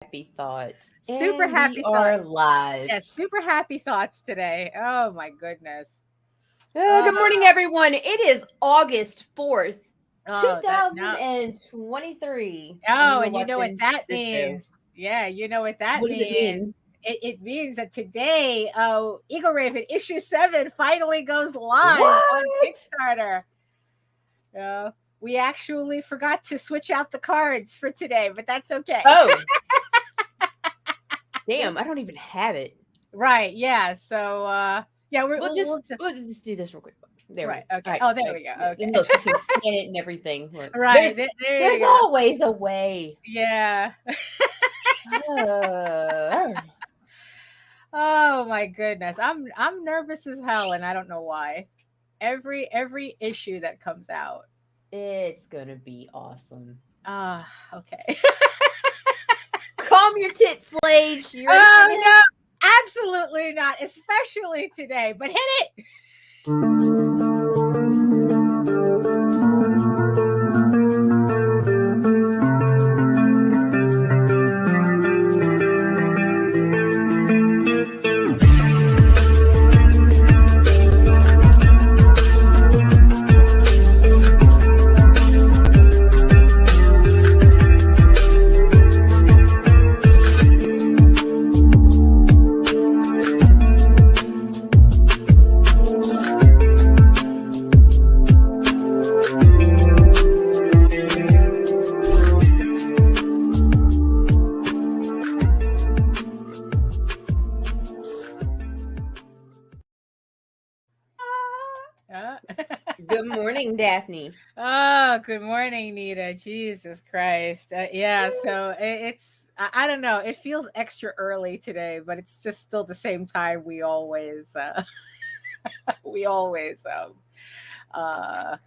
Happy thoughts. Super And we happy are thoughts. live. Yes, super happy thoughts today. Oh my goodness. Good morning, everyone. It is August 4th, Oh, that no. 2023. And Oh, you are and you know what watching that this show. means. Yeah, you know what that What does it means. mean? It means that today, Egoraven issue 7 finally goes live on What? Kickstarter. We actually forgot to switch out the cards for today, but that's okay. Oh, damn. I don't even have it. Right. Yeah. So, yeah, We'll just do this real quick. There we right. go. All Okay. right. Oh, there All right. we go. Yeah. Okay. And look, you can scan it and everything. Look, Right. There there's you go. always a way. Yeah. Uh, Oh my goodness. I'm nervous as hell and I don't know why. Every issue that comes out. it's gonna be awesome. Okay. Calm your tits, Lage. You ready for Oh this? no. Absolutely not, especially today. But hit it. Good morning, Daphne. Oh, good morning, Nita. Jesus Christ. Yeah, so I don't know. It feels extra early today, but it's just still the same time we always we always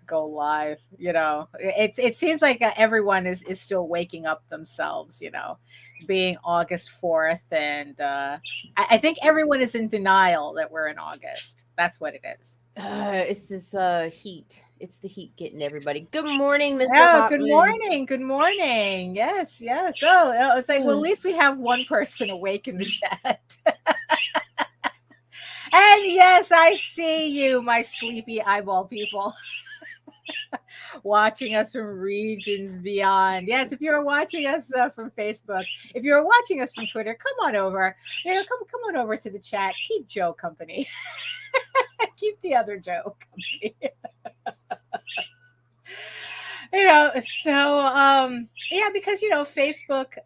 go live. It seems like everyone is still waking up themselves, being August 4th, and I think everyone is in denial that we're in August. That's what it is. It's this heat. It's the heat getting everybody. Good morning, Mr. Oh, good Hockman. morning. Good morning. Yes, yes. Oh, it's like, well, at least we have one person awake in the chat. And yes, I see you, my sleepy eyeball people, watching us from regions beyond. Yes, if you're watching us from Facebook, if you're watching us from Twitter, come on over. Come on over to the chat. Keep Joe company. Keep the other Joe company. Yeah, because Facebook,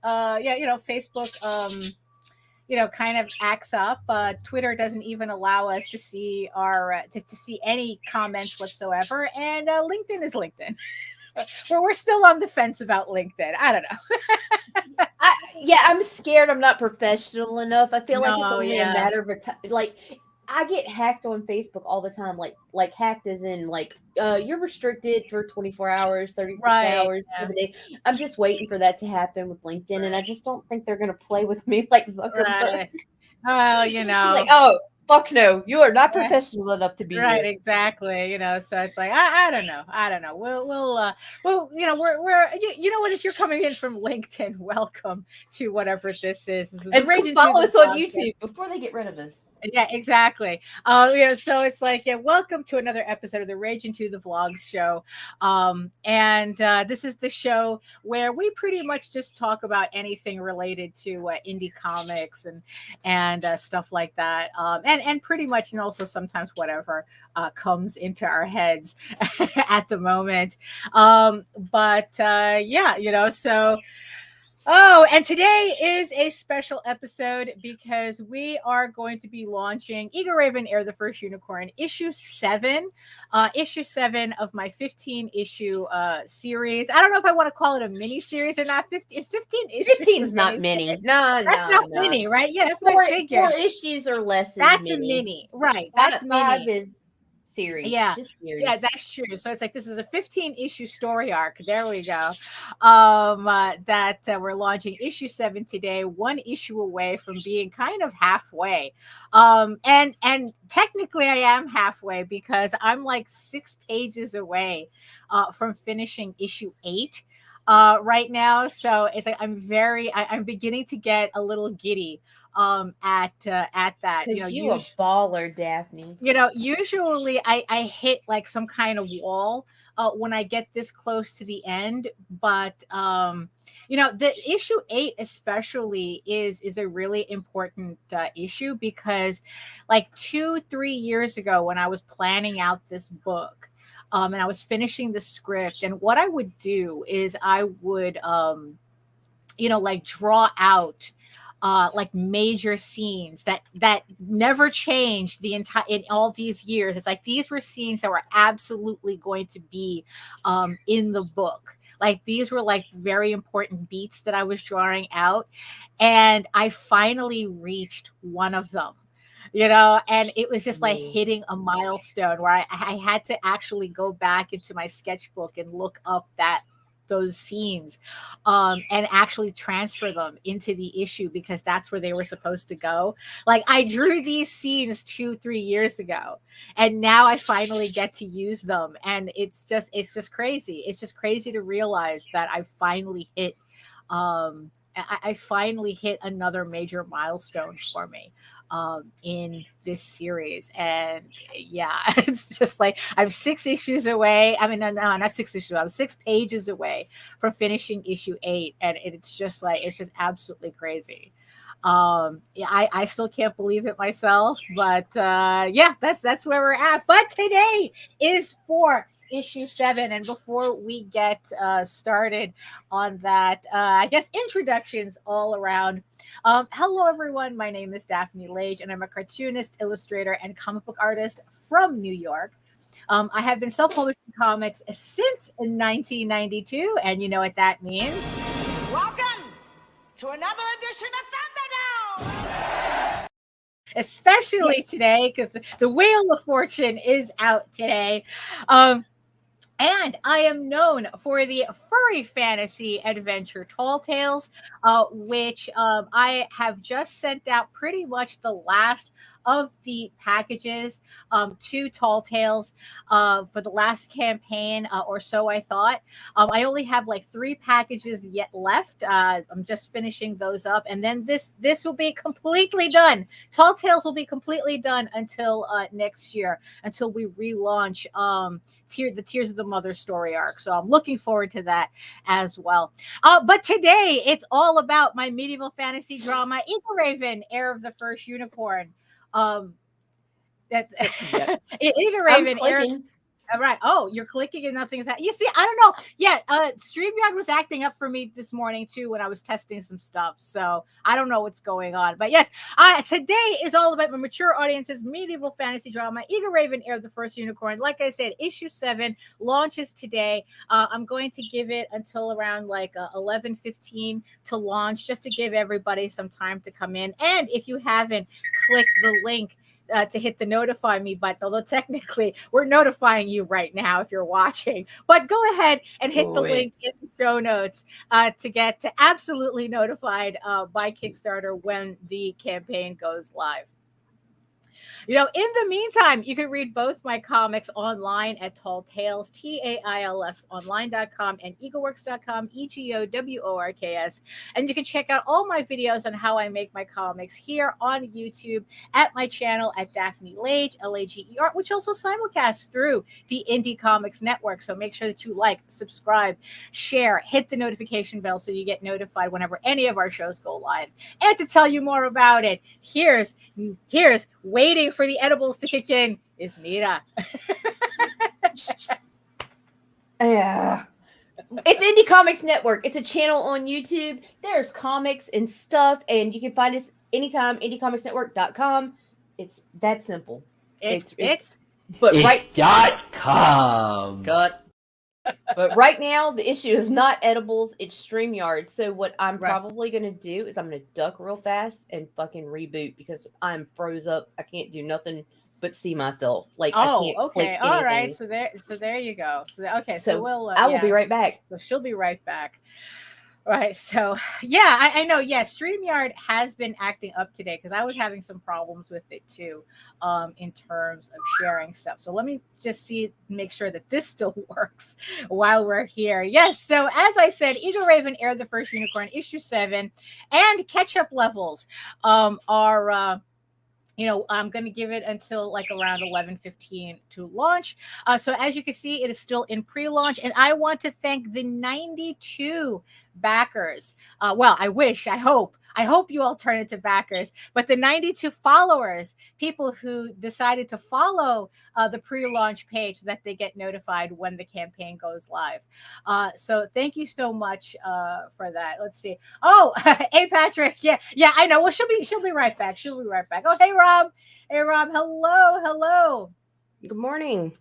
kind of acts up. Twitter doesn't even allow us to see our to see any comments whatsoever, and LinkedIn is LinkedIn. We're still on the fence about LinkedIn. I don't know. I'm scared I'm not professional enough. I feel like it's No, only a yeah. matter of like I get hacked on Facebook all the time. Like hacked as in you're restricted for 24 hours, 36 Right. hours, Yeah. 7 days. I'm just waiting for that to happen with LinkedIn, and I just don't think they're gonna play with me like Zuckerberg. Right. Well, Like, oh fuck no, you are not Right. professional enough to be Right, here. exactly. So it's like I don't know. Well, we're you know what? If you're coming in from LinkedIn, welcome to whatever this is. This is the And come Ragin' to follow the us on Vlog. YouTube before they get rid of us. Yeah, exactly. So it's like, yeah, welcome to another episode of the Ragin' to the Vlogs show. And this is the show where we pretty much just talk about anything related to indie comics and stuff like that. And pretty much, and also sometimes whatever comes into our heads at the moment. So. Oh, and today is a special episode because we are going to be launching Egoraven Air the First Unicorn, issue 7 of my 15 issue series. I don't know if I want to call it a mini series or not. It's 15 issues. 15 is not mini. No, that's not mini, right? Yeah, that's what I figured. 4 issues or less is That's mini. a mini, right? That's mini. 5 is series. Yeah, just series. Yeah, that's true. So it's like this is a 15 issue story arc. There we go. That we're launching issue 7 today, one issue away from being kind of halfway. And technically I am halfway because I'm like 6 pages away from finishing issue 8. right now. So it's like I'm beginning to get a little giddy at that. Because you a baller, Daphne. Usually I hit like some kind of wall when I get this close to the end, but the issue 8 especially is a really important issue, because like 2-3 years ago when I was planning out this book, and I was finishing the script, and what I would do is I would like draw out like major scenes that never changed in all these years. It's like these were scenes that were absolutely going to be in the book. Like these were like very important beats that I was drawing out, and I finally reached one of them. And it was just like hitting a milestone where I had to actually go back into my sketchbook and look up those scenes and actually transfer them into the issue, because that's where they were supposed to go. Like I drew these scenes 2-3 years ago, and now I finally get to use them, and it's just crazy. It's just crazy to realize that I finally hit I finally hit another major milestone for me in this series. And yeah, it's just like I'm 6 issues away. I mean, no, not 6 issues. I'm 6 pages away from finishing issue 8. And it's just absolutely crazy. I still can't believe it myself, but yeah, that's where we're at. But today is for issue 7, and before we get started on that, I guess introductions all around. Hello everyone, my name is Daphne Lage, and I'm a cartoonist, illustrator, and comic book artist from New York. I have been self-publishing comics since 1992, and you know what that means. Welcome to another edition of Thunderdome! Especially today, because the Wheel of Fortune is out today. And I am known for the furry fantasy adventure Tall Tales, which I have just sent out pretty much the last of the packages to Tall Tales for the last campaign or so, I thought. I only have like 3 packages yet left. I'm just finishing those up, and then this will be completely done. Tall Tales will be completely done until next year, until we relaunch the Tears of the Mother story arc. So I'm looking forward to that as well. But today it's all about my medieval fantasy drama, Egoraven, Heir of the First Unicorn. That's Egoraven, Heir. All right. Oh, you're clicking and nothing is happening. You see, I don't know. Yeah, StreamYard was acting up for me this morning too when I was testing some stuff. So I don't know what's going on. But yes, today is all about my mature audience's medieval fantasy drama, Egoraven, Heir of the First Unicorn. Like I said, issue 7 launches today. I'm going to give it until around like 11:15 to launch, just to give everybody some time to come in. And if you haven't, click the link to hit the notify me button, although technically we're notifying you right now if you're watching. But go ahead and hit the link in the show notes to get absolutely notified by Kickstarter when the campaign goes live. In the meantime, you can read both my comics online at Tall Tales, TAILS online.com, and egoworks.com, EGOWORKS. And you can check out all my videos on how I make my comics here on YouTube at my channel at Daphne Lage, LAGER, which also simulcasts through the Indie Comics Network. So make sure that you like, subscribe, share, hit the notification bell so you get notified whenever any of our shows go live. And to tell you more about it, here's waiting for the edibles to kick in is Nita. Yeah. It's Indie Comics Network. It's a channel on YouTube. There's comics and stuff, and you can find us anytime, indiecomicsnetwork.com. It's that simple. But right now, the issue is not edibles, it's StreamYard. So what I'm probably going to do is I'm going to duck real fast and fucking reboot, because I'm froze up. I can't do nothing but see myself. Like, I can't click all anything. Right. So there you go. So we'll I will be right back. So she'll be right back. Right. So, yeah, I know. Yeah, StreamYard has been acting up today because I was having some problems with it too, in terms of sharing stuff. So let me just make sure that this still works while we're here. Yes. So as I said, Egoraven aired the first Unicorn issue 7, and catch-up levels are. I'm going to give it until like around 11:15 to launch. So as you can see, it is still in pre-launch, and I want to thank the 92 backers. I hope you all turn into backers, but the 92 followers, people who decided to follow the pre-launch page so that they get notified when the campaign goes live. So thank you so much for that. Let's see. Oh, hey Patrick. Yeah, I know. Well, she'll be right back. Oh, hey Rob. Hello. Good morning.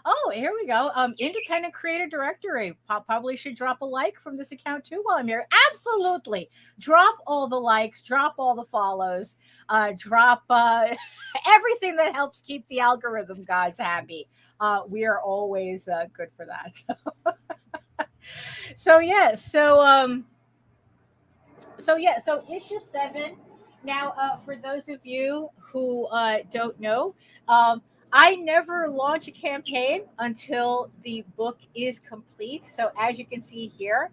Oh, here we go. Independent Creator Directory. Probably should drop a like from this account too while I'm here. Absolutely. Drop all the likes, drop all the follows, drop everything that helps keep the algorithm gods happy. We are always good for that. So issue 7. Now, for those of you who don't know, I never launch a campaign until the book is complete. So as you can see here,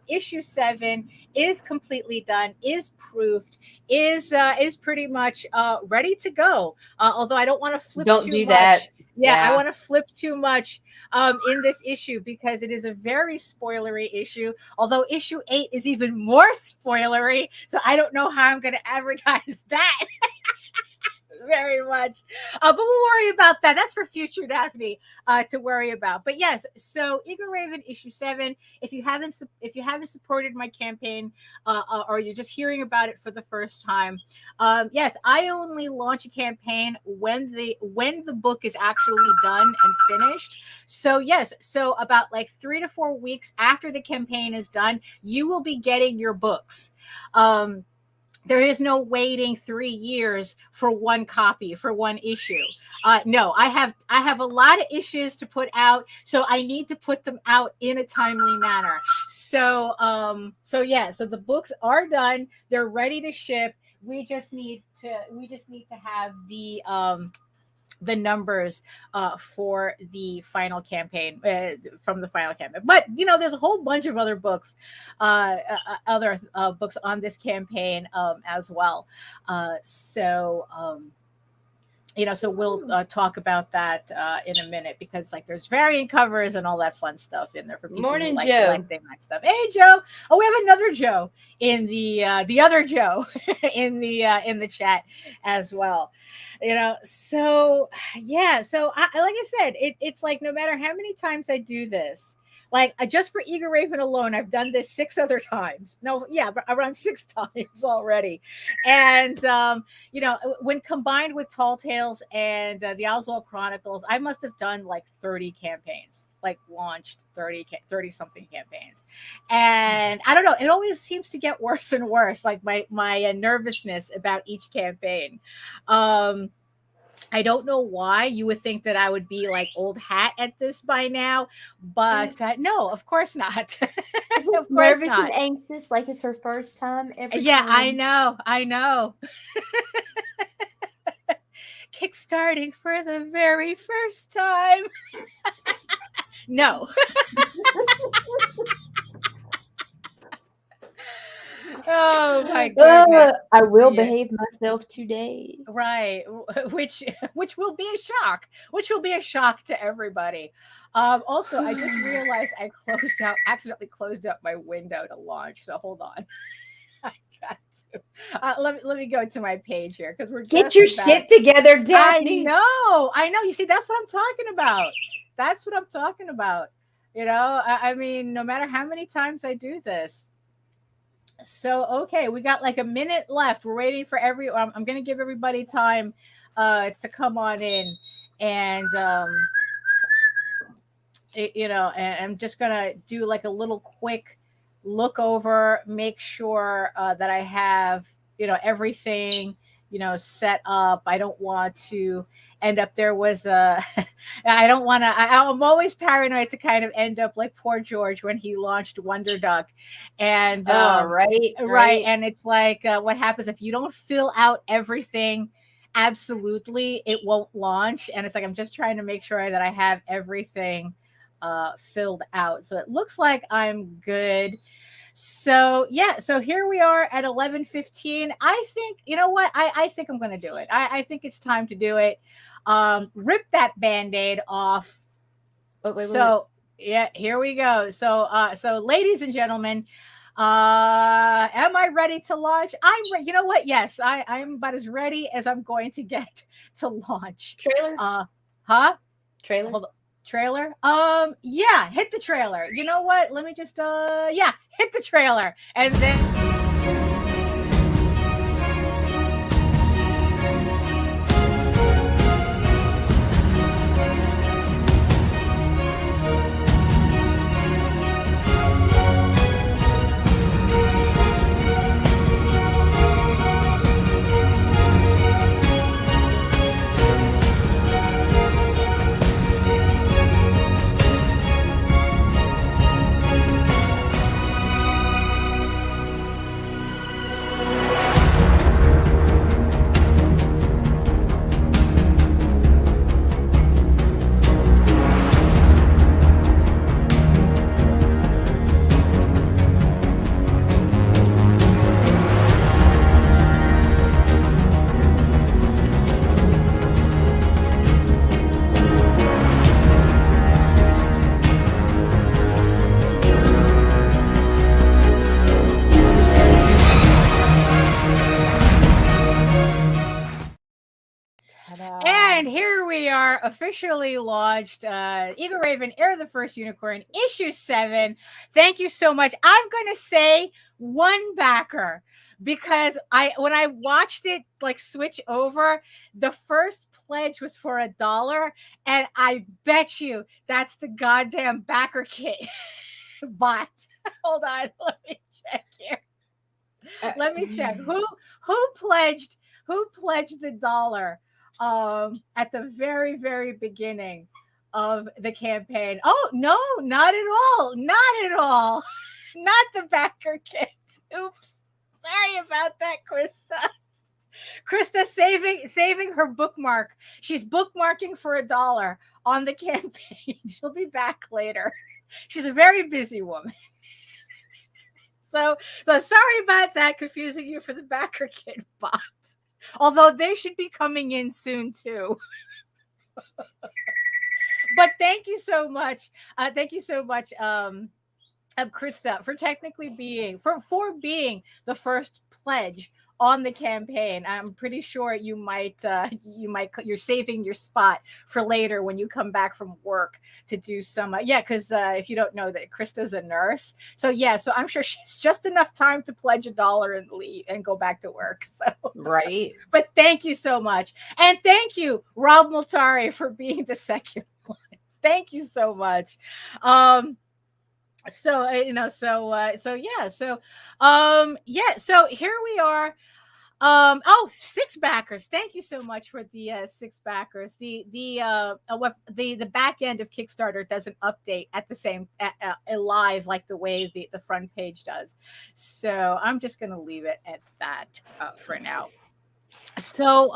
issue 7 is completely done, is proofed, is pretty much ready to go. Although I don't want to flip Don't too do much. that. Yeah, I want to flip too much in this issue because it is a very spoilery issue. Although issue 8 is even more spoilery, so I don't know how I'm going to advertise that. Very much, but we'll worry about that. That's for future Daphne to worry about. But yes, so Egoraven issue 7. If you haven't supported my campaign, or you're just hearing about it for the first time, yes, I only launch a campaign when the book is actually done and finished. So yes, so about like 3 to 4 weeks after the campaign is done, you will be getting your books. There is no waiting 3 years for one copy, for one issue. No, I have a lot of issues to put out, so I need to put them out in a timely manner. So the books are done. They're ready to ship. We just need to have the numbers for the final campaign, from the final campaign. But there's a whole bunch of other books on this campaign as well. So we'll talk about that in a minute, because like there's variant covers and all that fun stuff in there for people Morning, who like Joe. collecting that stuff. Hey Joe. Oh, we have another Joe in the other Joe in the chat as well. So I, like I said, it's like no matter how many times I do this, like just for Egoraven alone, I've done this 6 other times. No, yeah, around 6 times already. And when combined with Tall Tales and the Oswald Chronicles, I must have done like 30 campaigns, like launched 30 something campaigns. And I don't know, it always seems to get worse and worse, like my nervousness about each campaign. I don't know why. You would think that I would be like old hat at this by now, but no, of course not. Of course Nervous not. and anxious, like it's her first time every Yeah, time. I know. Kickstarting for the very first time. No. Oh my goodness. I will Yeah. behave myself today. Right, which will be a shock. Which will be a shock to everybody. Also, I just realized I accidentally closed up my window to launch. So hold on. I got to. Let me go to my page here, because we're Get your shit together, Daphne. I know. You see, that's what I'm talking about. I mean, no matter how many times I do this. So, okay, we got like a minute left. We're waiting for I'm going to give everybody time to come on in, and and I'm just going to do like a little quick look over, make sure that I have, everything set up. I don't want to end up, there was a, I don't want to, I'm always paranoid to kind of end up like poor George when he launched Wonder Duck. And right. And it's like, what happens if you don't fill out everything? Absolutely, it won't launch. And it's like, I'm just trying to make sure that I have everything filled out. So it looks like I'm good. So yeah, so here we are at 11:15. I think, you know what? I think I'm gonna do it. I think it's time to do it. Rip that band-aid off. Wait. Yeah, here we go. So ladies and gentlemen, am I ready to launch? You know what? Yes, I'm about as ready as I'm going to get to launch. Trailer? Trailer? Hold on. Trailer? Yeah, hit the trailer. You know what? Let me just hit the trailer. And then And here we are, officially launched. Egoraven, Heir the First Unicorn, issue 7. Thank you so much. I'm going to say one backer, because when I watched it like switch over, the first pledge was for $1, and I bet you that's the goddamn backer kit bot. Hold on, let me check here. Let me check who pledged the $1 at the very, very beginning of the campaign. Oh no, not at all. Not the backer kit. Oops. Sorry about that, Krista. Krista saving her bookmark. She's bookmarking for $1 on the campaign. She'll be back later. She's a very busy woman. So sorry about that, confusing you for the backer kit bot. Although they should be coming in soon too. But thank you so much. Krista, for technically being for being the first pledge on the campaign. I'm pretty sure you're saving your spot for later when you come back from work to do some because if you don't know that Krista's a nurse, so I'm sure she's just enough time to pledge $1 and leave and go back to work. So right. But thank you so much, and thank you, Rob Multari, for being the second one. Thank you so much. So here we are. 6 backers. Thank you so much for the 6 backers. The back end of Kickstarter doesn't update at the same live like the way the front page does. So I'm just gonna leave it at that for now. So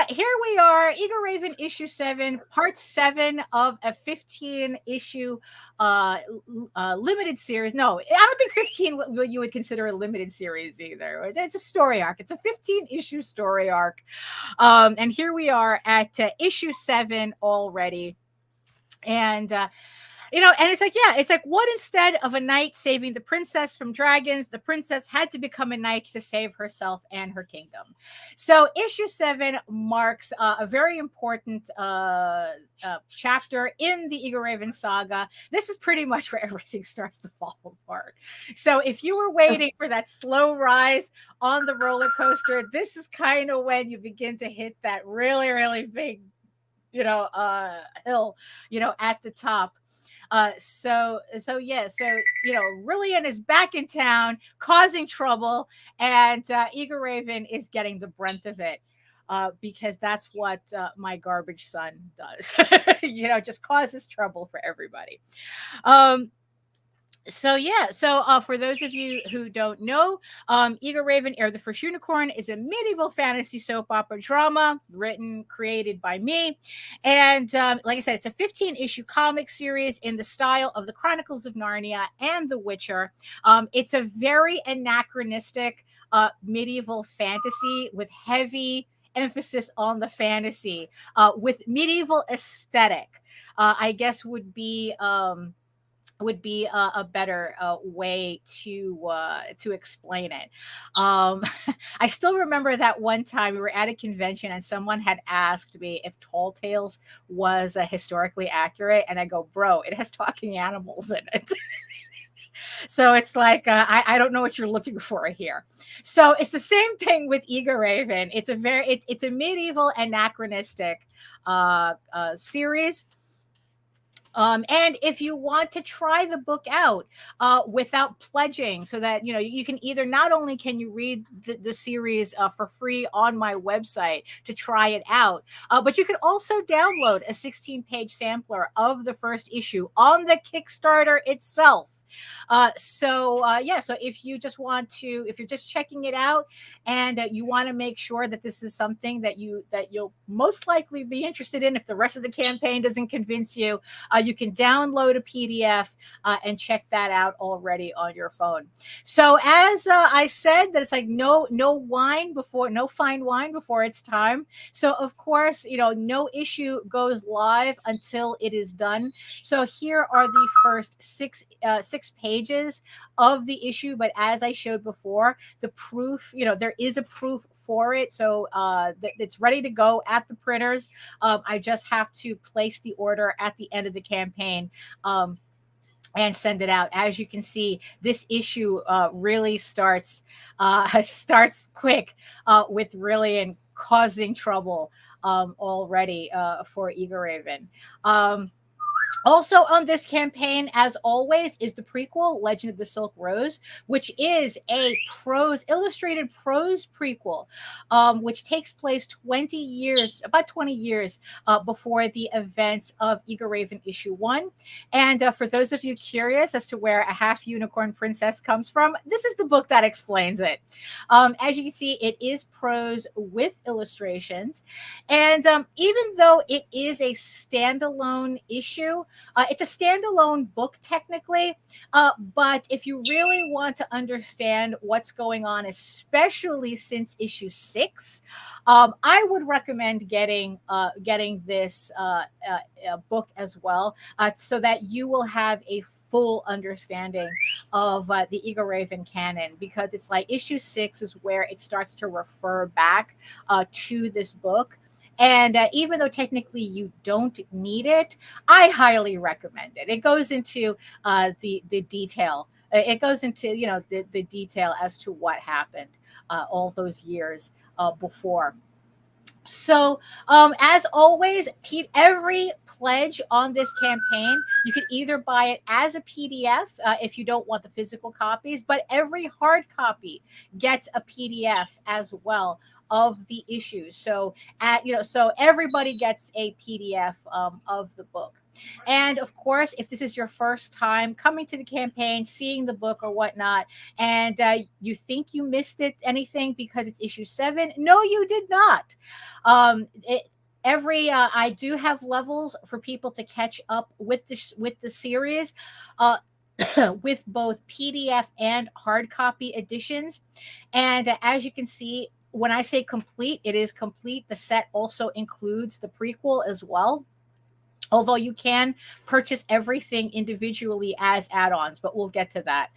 here we are, Egoraven issue 7, part 7 of a 15 issue limited series. No, I don't think 15 you would consider a limited series either. It's a story arc. It's a 15 issue story arc. And here we are at issue 7 already. And and it's like, what, instead of a knight saving the princess from dragons, the princess had to become a knight to save herself and her kingdom. So issue 7 marks a very important chapter in the Egoraven saga. This is pretty much where everything starts to fall apart. So if you were waiting for that slow rise on the roller coaster, this is kind of when you begin to hit that really, really big, hill, at the top. So Rillian is back in town causing trouble, and Egoraven is getting the brunt of it. Because that's what my garbage son does. Just causes trouble for everybody. So for those of you who don't know, Egoraven, Heir the First Unicorn is a medieval fantasy soap opera drama created by me. And like I said, it's a 15-issue comic series in the style of the Chronicles of Narnia and The Witcher. It's a very anachronistic medieval fantasy with heavy emphasis on the fantasy, with medieval aesthetic, I guess would be a better way to explain it. I still remember that one time we were at a convention and someone had asked me if Tall Tales was historically accurate, and I go, bro, it has talking animals in it. So it's like, I don't know what you're looking for here. So it's the same thing with Egoraven. It's a medieval anachronistic series. And if you want to try the book out without pledging, so that you can either, not only can you read the series for free on my website to try it out, but you can also download a 16-page sampler of the first issue on the Kickstarter itself. So if you just want to, if you're just checking it out and you want to make sure that this is something that you'll most likely be interested in, if the rest of the campaign doesn't convince you, you can download a PDF and check that out already on your phone. So as I said, that it's like no fine wine before it's time. So of course, no issue goes live until it is done. So here are the first six pages of the issue, but as I showed before, the proof, there is a proof for it, so it's ready to go at the printers. I just have to place the order at the end of the campaign and send it out. As you can see, this issue really starts quick with Rillian causing trouble already for Egoraven. Also on this campaign, as always, is the prequel, Legend of the Silk Rose, which is a illustrated prose prequel, which takes place about 20 years before the events of Egoraven issue 1. And for those of you curious as to where a half unicorn princess comes from, this is the book that explains it. As you can see, it is prose with illustrations. And even though it is a standalone issue, it's a standalone book technically, but if you really want to understand what's going on, especially since issue 6, I would recommend getting this book as well, so that you will have a full understanding of the Egoraven canon, because it's like issue 6 is where it starts to refer back to this book. And even though technically you don't need it, I highly recommend it. It goes into the detail. It goes into the detail as to what happened all those years before. So, as always, every pledge on this campaign, you can either buy it as a PDF if you don't want the physical copies, but every hard copy gets a PDF as well of the issues. So, so everybody gets a PDF of the book. And of course, if this is your first time coming to the campaign, seeing the book or whatnot, and you think you missed anything because it's issue 7, no, you did not. I do have levels for people to catch up with the series. With both PDF and hard copy editions. And as you can see, when I say complete, it is complete. The set also includes the prequel as well, although you can purchase everything individually as add-ons, but we'll get to that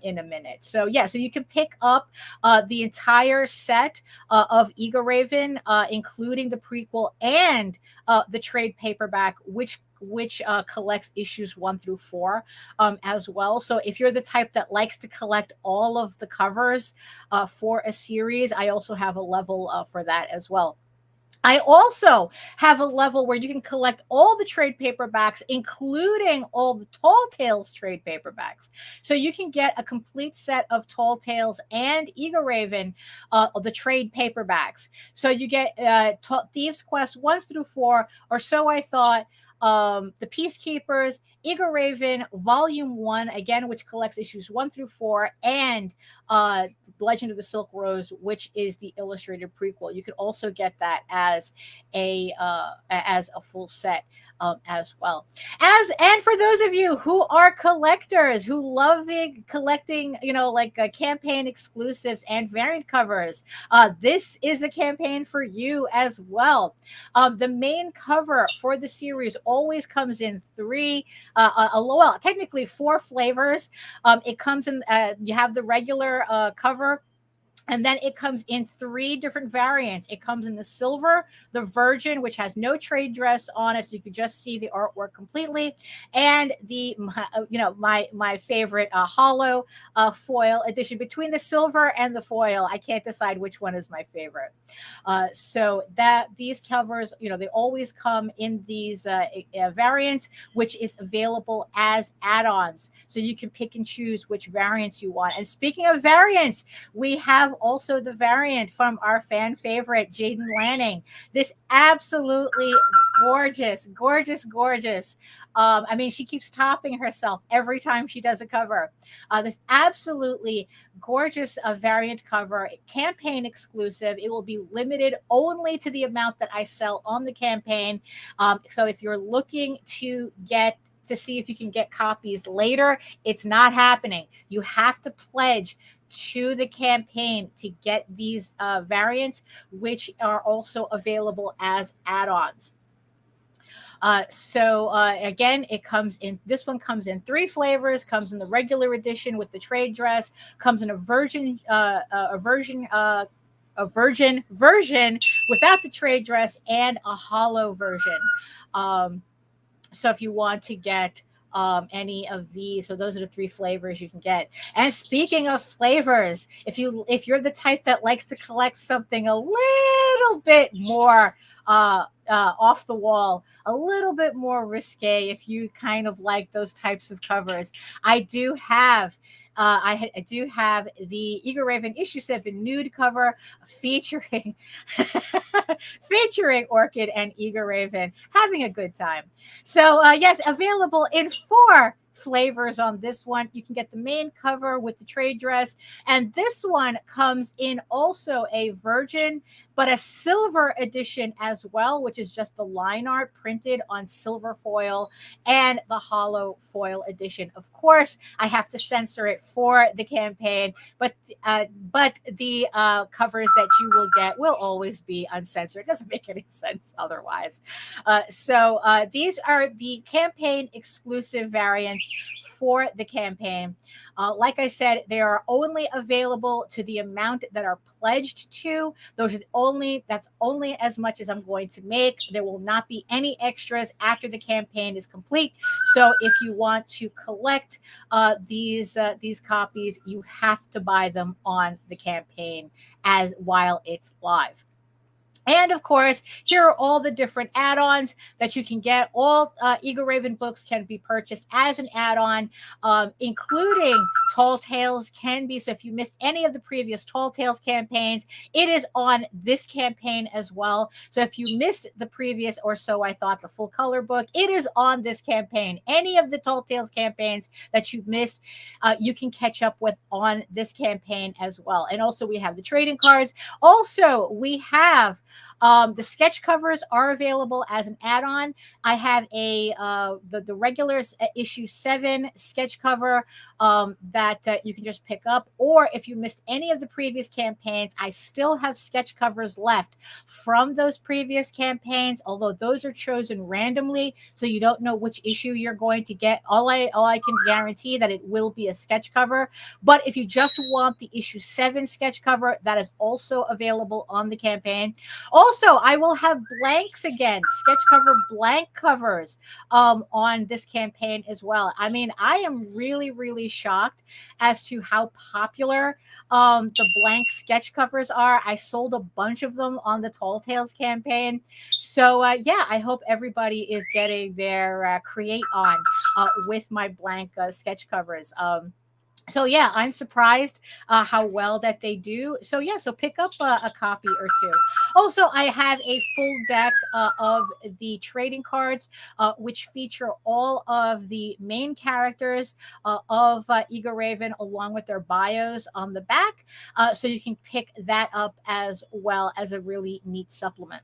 in a minute. So so you can pick up the entire set of Egoraven, including the prequel and the trade paperback, which collects issues 1 through 4 as well. So if you're the type that likes to collect all of the covers for a series, I also have a level for that as well. I also have a level where you can collect all the trade paperbacks, including all the Tall Tales trade paperbacks. So you can get a complete set of Tall Tales and Egoraven, the trade paperbacks. So you get Thieves Quest 1 through 4, or So I Thought, the Peacekeepers, Egoraven Volume 1, again, which collects issues 1 through 4, and Legend of the Silk Rose, which is the illustrated prequel. You could also get that as a full set as well. And for those of you who are collectors, who love the collecting, like campaign exclusives and variant covers, this is the campaign for you as well. The main cover for the series always comes in technically 4 flavors. It comes in, you have the regular cover, and then it comes in 3 different variants. It comes in the silver, the virgin, which has no trade dress on it, so you can just see the artwork completely, and the my favorite hollow foil edition. Between the silver and the foil, I can't decide which one is my favorite. So that these covers, they always come in these variants, which is available as add-ons, so you can pick and choose which variants you want. And speaking of variants, we have also the variant from our fan favorite Jaden Lanning. This absolutely gorgeous. I mean, she keeps topping herself every time she does a cover. This absolutely gorgeous variant cover, campaign exclusive. It will be limited only to the amount that I sell on the campaign. So if you're looking to see if you can get copies later, it's not happening. You have to pledge to the campaign to get these variants, which are also available as add-ons. Again, this one comes in 3 flavors, comes in the regular edition with the trade dress, comes in a virgin version without the trade dress, and a hollow version. So if you want to get any of these, so those are the 3 flavors you can get. And speaking of flavors, if you're the type that likes to collect something a little bit more off the wall, a little bit more risque, if you kind of like those types of covers, I do have I do have the Egoraven issue 7 nude cover featuring Orchid and Egoraven having a good time. So yes, available in 4 flavors on this one. You can get the main cover with the trade dress, and this one comes in also a virgin but a silver edition as well, which is just the line art printed on silver foil, and the hollow foil edition. Of course, I have to censor it for the campaign, but the covers that you will get will always be uncensored. It doesn't make any sense otherwise. So these are the campaign exclusive variants for the campaign. Like I said, they are only available to the amount that are pledged to. That's only as much as I'm going to make. There will not be any extras after the campaign is complete. So if you want to collect these copies, you have to buy them on the campaign while it's live. And of course, here are all the different add-ons that you can get. All Egoraven books can be purchased as an add-on, including Tall Tales can be. So if you missed any of the previous Tall Tales campaigns, it is on this campaign as well. So if you missed the previous, or So I Thought, the full color book, it is on this campaign. Any of the Tall Tales campaigns that you missed, you can catch up with on this campaign as well. And also we have the trading cards. Also, we have the sketch covers are available as an add-on. I have the regulars issue 7 sketch cover that you can just pick up. Or if you missed any of the previous campaigns, I still have sketch covers left from those previous campaigns, although those are chosen randomly, so you don't know which issue you're going to get. All I can guarantee that it will be a sketch cover. But if you just want the issue 7 sketch cover, that is also available on the campaign. Also, I will have blanks again, sketch cover blank covers on this campaign as well. I mean, I am really, really shocked as to how popular the blank sketch covers are. I sold a bunch of them on the Tall Tales campaign. So yeah, I hope everybody is getting their create on with my blank sketch covers. So yeah, I'm surprised how well that they do. So yeah, so pick up a copy or two. Also, I have a full deck of the trading cards, which feature all of the main characters of Egoraven, along with their bios on the back. So you can pick that up as well as a really neat supplement.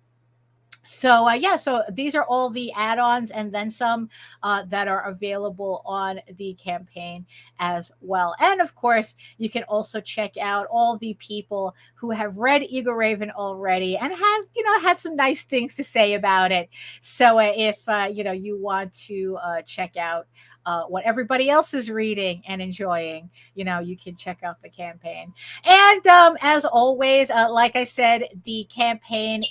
So yeah, so these are all the add-ons and then some that are available on the campaign as well. And of course, you can also check out all the people who have read Egoraven already and have some nice things to say about it. So if you want to check out what everybody else is reading and enjoying, you can check out the campaign. And as always, like I said, the campaign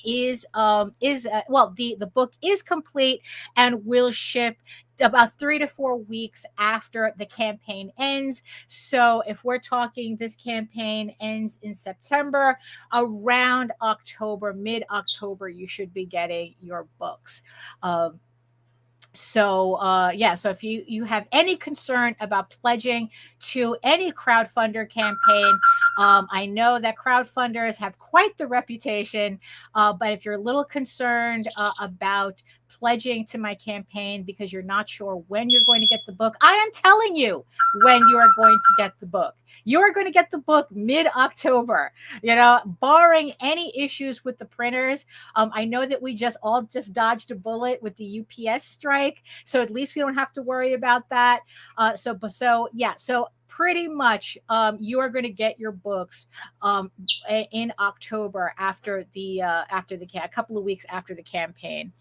the book is complete and will ship about 3 to 4 weeks after the campaign ends. So if we're talking, this campaign ends in September, around October, mid-October, you should be getting your books. So if you have any concern about pledging to any crowdfunder campaign, I know that crowdfunders have quite the reputation, but if you're a little concerned about pledging to my campaign because you're not sure when you're going to get the book, I am telling you when you are going to get the book. You are going to get the book mid-October, barring any issues with the printers. I know that we just dodged a bullet with the UPS strike, so at least we don't have to worry about that. So pretty much you are going to get your books in October after a couple of weeks after the campaign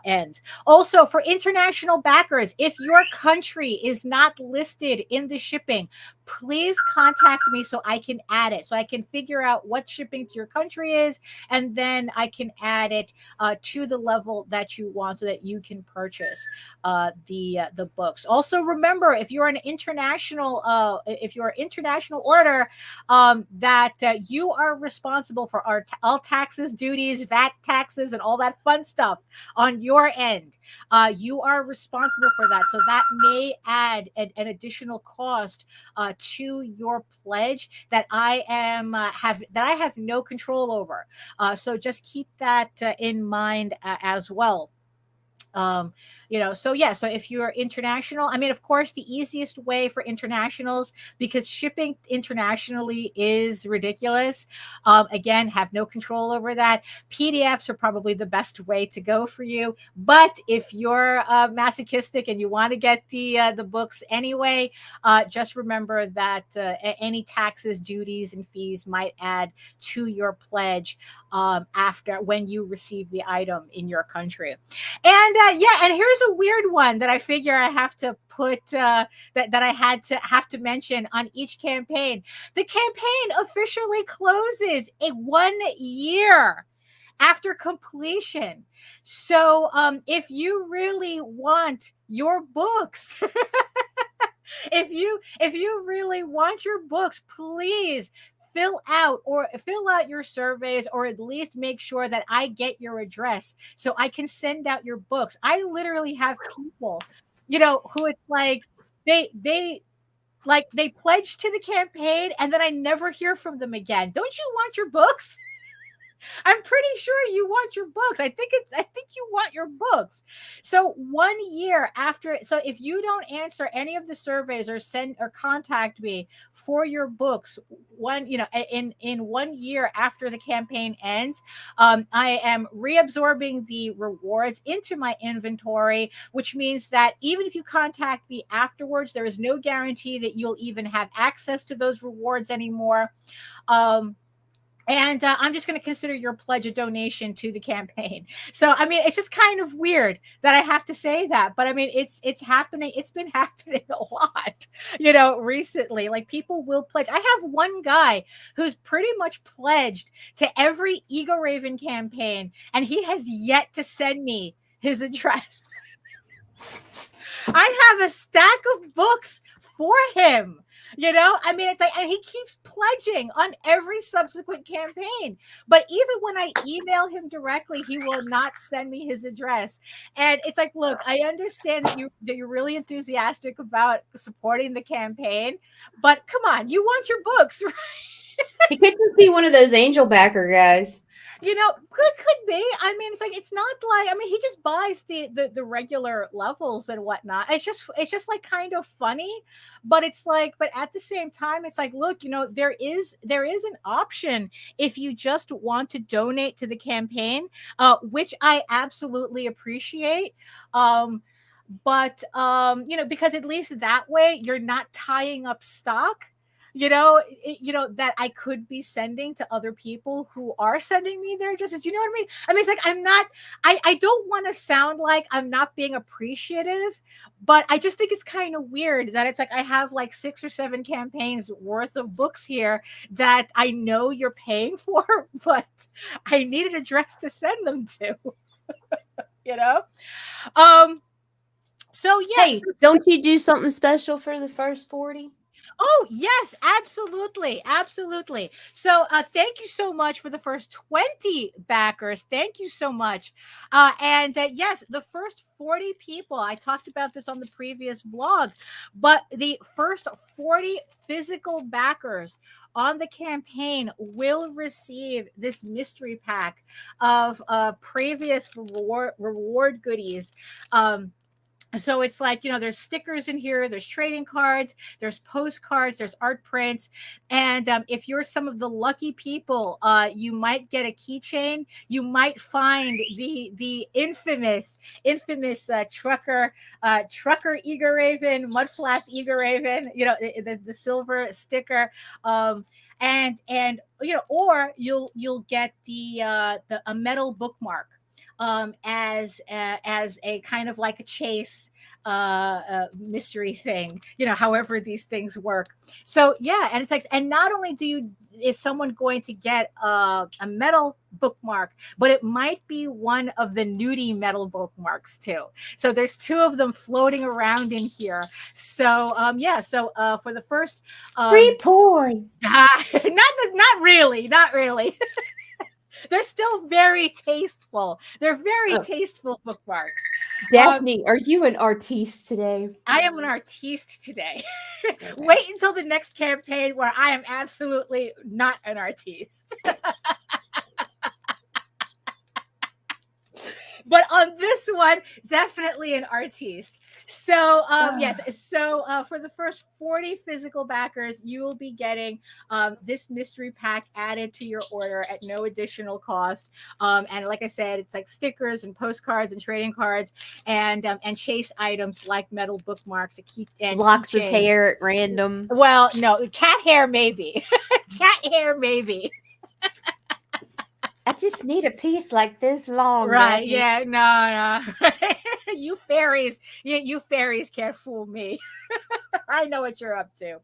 ends. Also, for international backers, if your country is not listed in the shipping, please contact me so I can add it, so I can figure out what shipping to your country is, and then I can add it to the level that you want so that you can purchase the books. Also, remember, if you're an international order, that you are responsible for all taxes, duties, VAT taxes, and all that fun stuff on your end. You are responsible for that, so that may add an additional cost to your pledge that I have no control over. So just keep that in mind as well. So if you're international, I mean, of course, the easiest way for internationals, because shipping internationally is ridiculous. Again, have no control over that. PDFs are probably the best way to go for you. But if you're masochistic and you want to get the books anyway, just remember that any taxes, duties, and fees might add to your pledge when you receive the item in your country. And and here's a weird one that I figure I have to put that I have to mention on each campaign. The campaign officially closes 1 year after completion. So if you really want your books, if you really want your books, please fill out your surveys, or at least make sure that I get your address so I can send out your books. I literally have people, who it's like they pledge to the campaign and then I never hear from them again. Don't you want your books? I'm pretty sure you want your books. I think you want your books. So 1 year after, so if you don't answer any of the surveys or send or contact me for your books, in 1 year after the campaign ends, I am reabsorbing the rewards into my inventory, which means that even if you contact me afterwards, there is no guarantee that you'll even have access to those rewards anymore. And I'm just going to consider your pledge a donation to the campaign. So, I mean, it's just kind of weird that I have to say that. But I mean, it's happening. It's been happening a lot, recently. Like, people will pledge. I have one guy who's pretty much pledged to every Egoraven campaign, and he has yet to send me his address. I have a stack of books for him. I mean, it's like, and he keeps pledging on every subsequent campaign. But even when I email him directly, he will not send me his address. And it's like, look, I understand that you're really enthusiastic about supporting the campaign, but come on, you want your books, right? He could just be one of those angel backer guys. Could be. I mean, it's like, it's not like, I mean, he just buys the regular levels and whatnot. It's just like kind of funny, but it's like, but at the same time, it's like, look, there is an option if you just want to donate to the campaign, which I absolutely appreciate. But because at least that way you're not tying up stock. That I could be sending to other people who are sending me their addresses. You know what I mean? I mean, it's like, I don't want to sound like I'm not being appreciative, but I just think it's kind of weird that it's like, I have like 6 or 7 campaigns worth of books here that I know you're paying for, but I need an address to send them to, So yeah. Hey, don't you do something special for the first 40? Oh, yes, absolutely. Absolutely. So thank you so much for the first 20 backers. Thank you so much. And yes, the first 40 people, I talked about this on the previous vlog, but the first 40 physical backers on the campaign will receive this mystery pack of previous reward goodies. So it's like, there's stickers in here, there's trading cards, there's postcards, there's art prints. And if you're some of the lucky people, you might get a keychain. You might find the infamous trucker Egoraven, mudflap Egoraven, the silver sticker. And or you'll get a metal bookmark. As a kind of like a chase mystery thing, however these things work. So yeah, and it's like, and not only is someone going to get a metal bookmark, but it might be one of the nudie metal bookmarks too. So there's 2 of them floating around in here. So yeah, so for the first free porn. Not really. They're still very tasteful. They're very tasteful bookmarks. Daphne, are you an artiste today? I am an artiste today. Okay. Wait until the next campaign where I am absolutely not an artiste. But on this one, definitely an artiste. So yes, so for the first 40 physical backers, you will be getting this mystery pack added to your order at no additional cost. And like I said, it's like stickers and postcards and trading cards and chase items like metal bookmarks, and locks of hair at random. Well, no, cat hair maybe. Cat hair maybe. I just need a piece like this long. Right. Maggie. Yeah. No. You fairies can't fool me. I know what you're up to,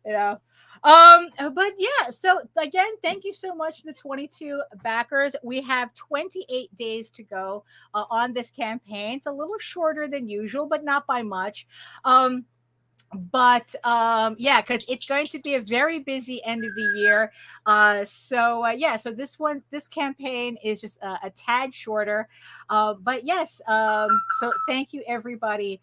But yeah, so again, thank you so much to the 22 backers. We have 28 days to go on this campaign. It's a little shorter than usual, but not by much. But yeah, because it's going to be a very busy end of the year. So this campaign is just a tad shorter. But yes, so thank you everybody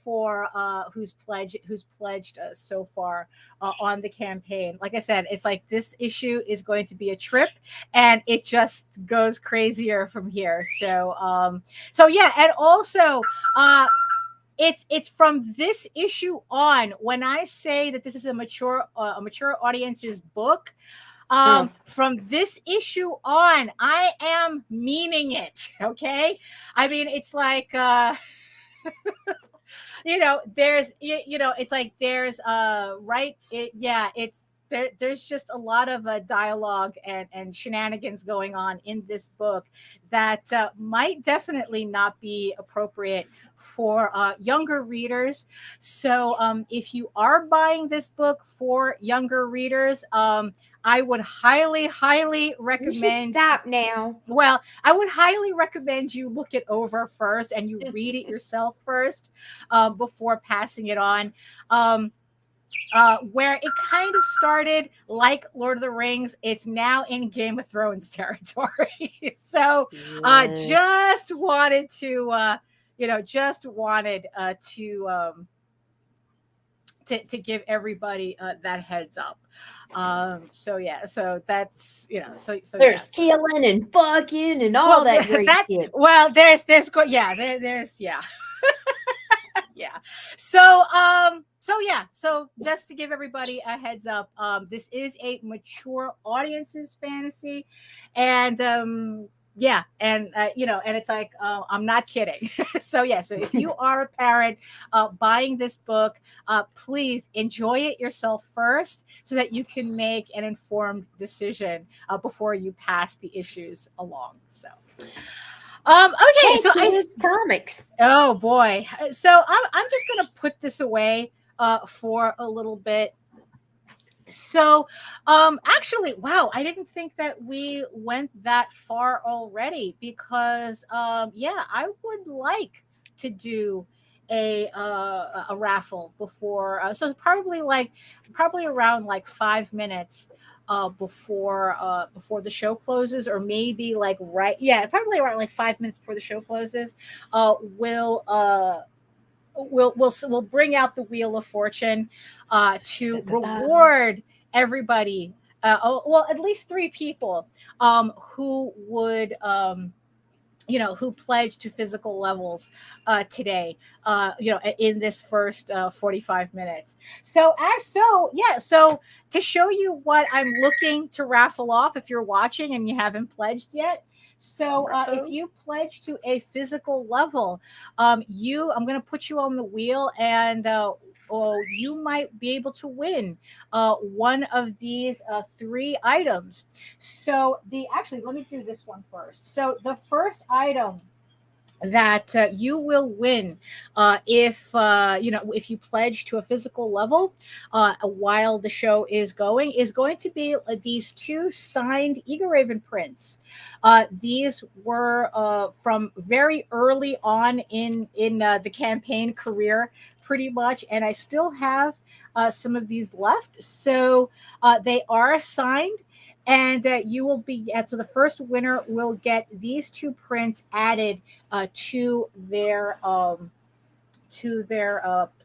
for who's pledged so far on the campaign. Like I said, it's like this issue is going to be a trip, and it just goes crazier from here. So yeah, and also it's from this issue on, when I say that this is a mature audience's book, from this issue on, I am meaning it. Okay, I mean, it's like there's it's like there's it's there's just a lot of dialogue and shenanigans going on in this book that might definitely not be appropriate for younger readers. So if you are buying this book for younger readers, I would highly recommend. You should stop now. Well, I would highly recommend you look it over first and you read it yourself first before passing it on. Where it kind of started like Lord of the Rings, it's now in Game of Thrones territory. So just wanted to to give everybody that heads up. So that's so there's killing and fucking and all that great shit. Well, there's yeah. So just to give everybody a heads up, this is a mature audience's fantasy, and and it's like I'm not kidding. So if you are a parent buying this book, please enjoy it yourself first so that you can make an informed decision before you pass the issues along. So okay, so comics. Oh boy. So I'm just gonna put this away for a little bit. So actually, wow, I didn't think that we went that far already, because I would like to do a raffle before so probably around 5 minutes before the show closes, or maybe probably around 5 minutes before the show closes. We'll bring out the Wheel of Fortune to reward everybody. At least 3 people who would who pledged to physical levels today, in this first 45 minutes. So to show you what I'm looking to raffle off, if you're watching and you haven't pledged yet. So if you pledge to a physical level, I'm going to put you on the wheel, and you might be able to win one of these 3 items. So let me do this one first. So the first item that you will win if you pledge to a physical level while the show is going to be these 2 signed Egoraven prints. These were from very early on in the campaign career, pretty much, and I still have some of these left. So they are signed. And you will be so the first winner will get these 2 prints added to their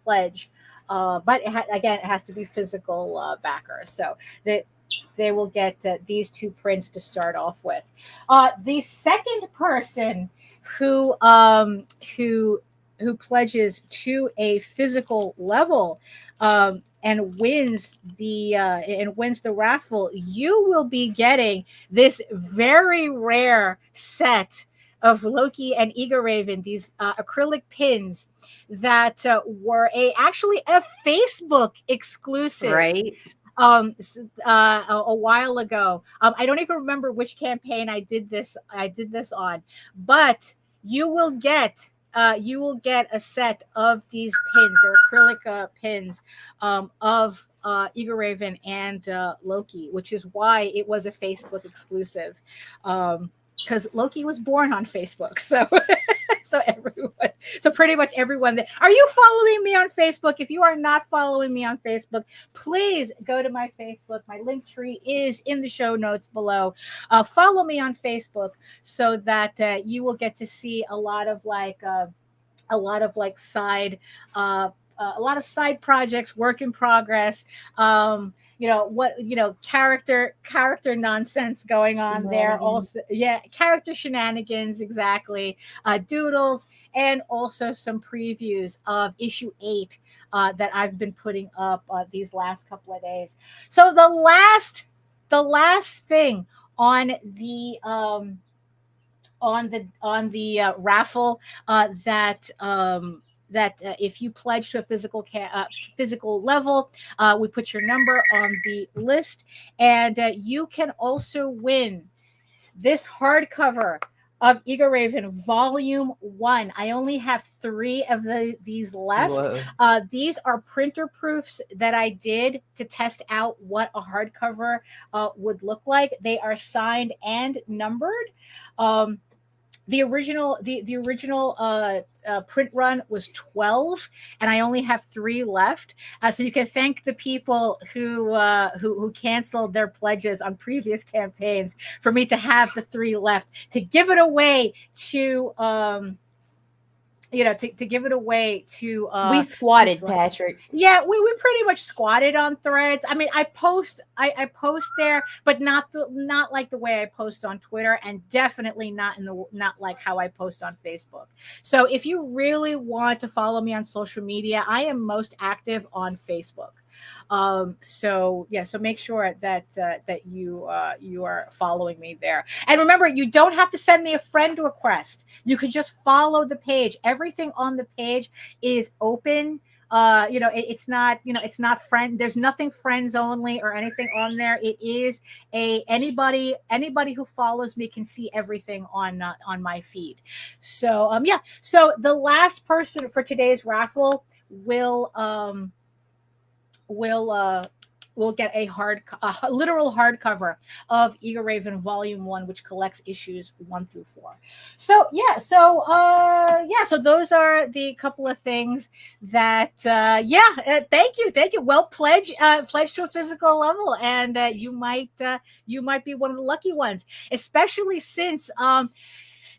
pledge, but it has to be physical backer. So that they will get these 2 prints to start off with. The second person who pledges to a physical level and wins the raffle, you will be getting this very rare set of Loki and Egoraven, these acrylic pins that were actually a Facebook exclusive, right? A while ago. I don't even remember which campaign I did this on, but you will get a set of these pins. They're acrylic pins of Egoraven and Loki, which is why it was a Facebook exclusive. Because Loki was born on Facebook, so pretty much everyone. Are you following me on Facebook? If you are not following me on Facebook, please go to my Facebook. My link tree is in the show notes below. Follow me on Facebook so that you will get to see a lot of side projects, work in progress, character nonsense going on there. Also, character shenanigans, exactly. Doodles, and also some previews of issue 8 that I've been putting up these last couple of days. So the last thing on the raffle that that if you pledge to a physical level, we put your number on the list, and you can also win this hardcover of Egoraven Volume 1. I only have 3 of these left. These are printer proofs that I did to test out what a hardcover would look like. They are signed and numbered. The original print run was 12, and I only have 3 left. So you can thank the people who canceled their pledges on previous campaigns for me to have the 3 left to give it away to to give it away to we squatted, Patrick. Yeah, we pretty much squatted on Threads. I mean, I post there, but not like the way I post on Twitter, and definitely not like how I post on Facebook. So if you really want to follow me on social media, I am most active on Facebook. So make sure that you are following me there. And remember, you don't have to send me a friend request. You can just follow the page. Everything on the page is open. It's not friend. There's nothing friends only or anything on there. It is anybody who follows me can see everything on my feed. So so the last person for today's raffle will get a literal hardcover of Egoraven Volume 1, which collects issues 1 through 4. So those are the couple of things that thank you. Well, pledge to a physical level, and you might be one of the lucky ones, especially since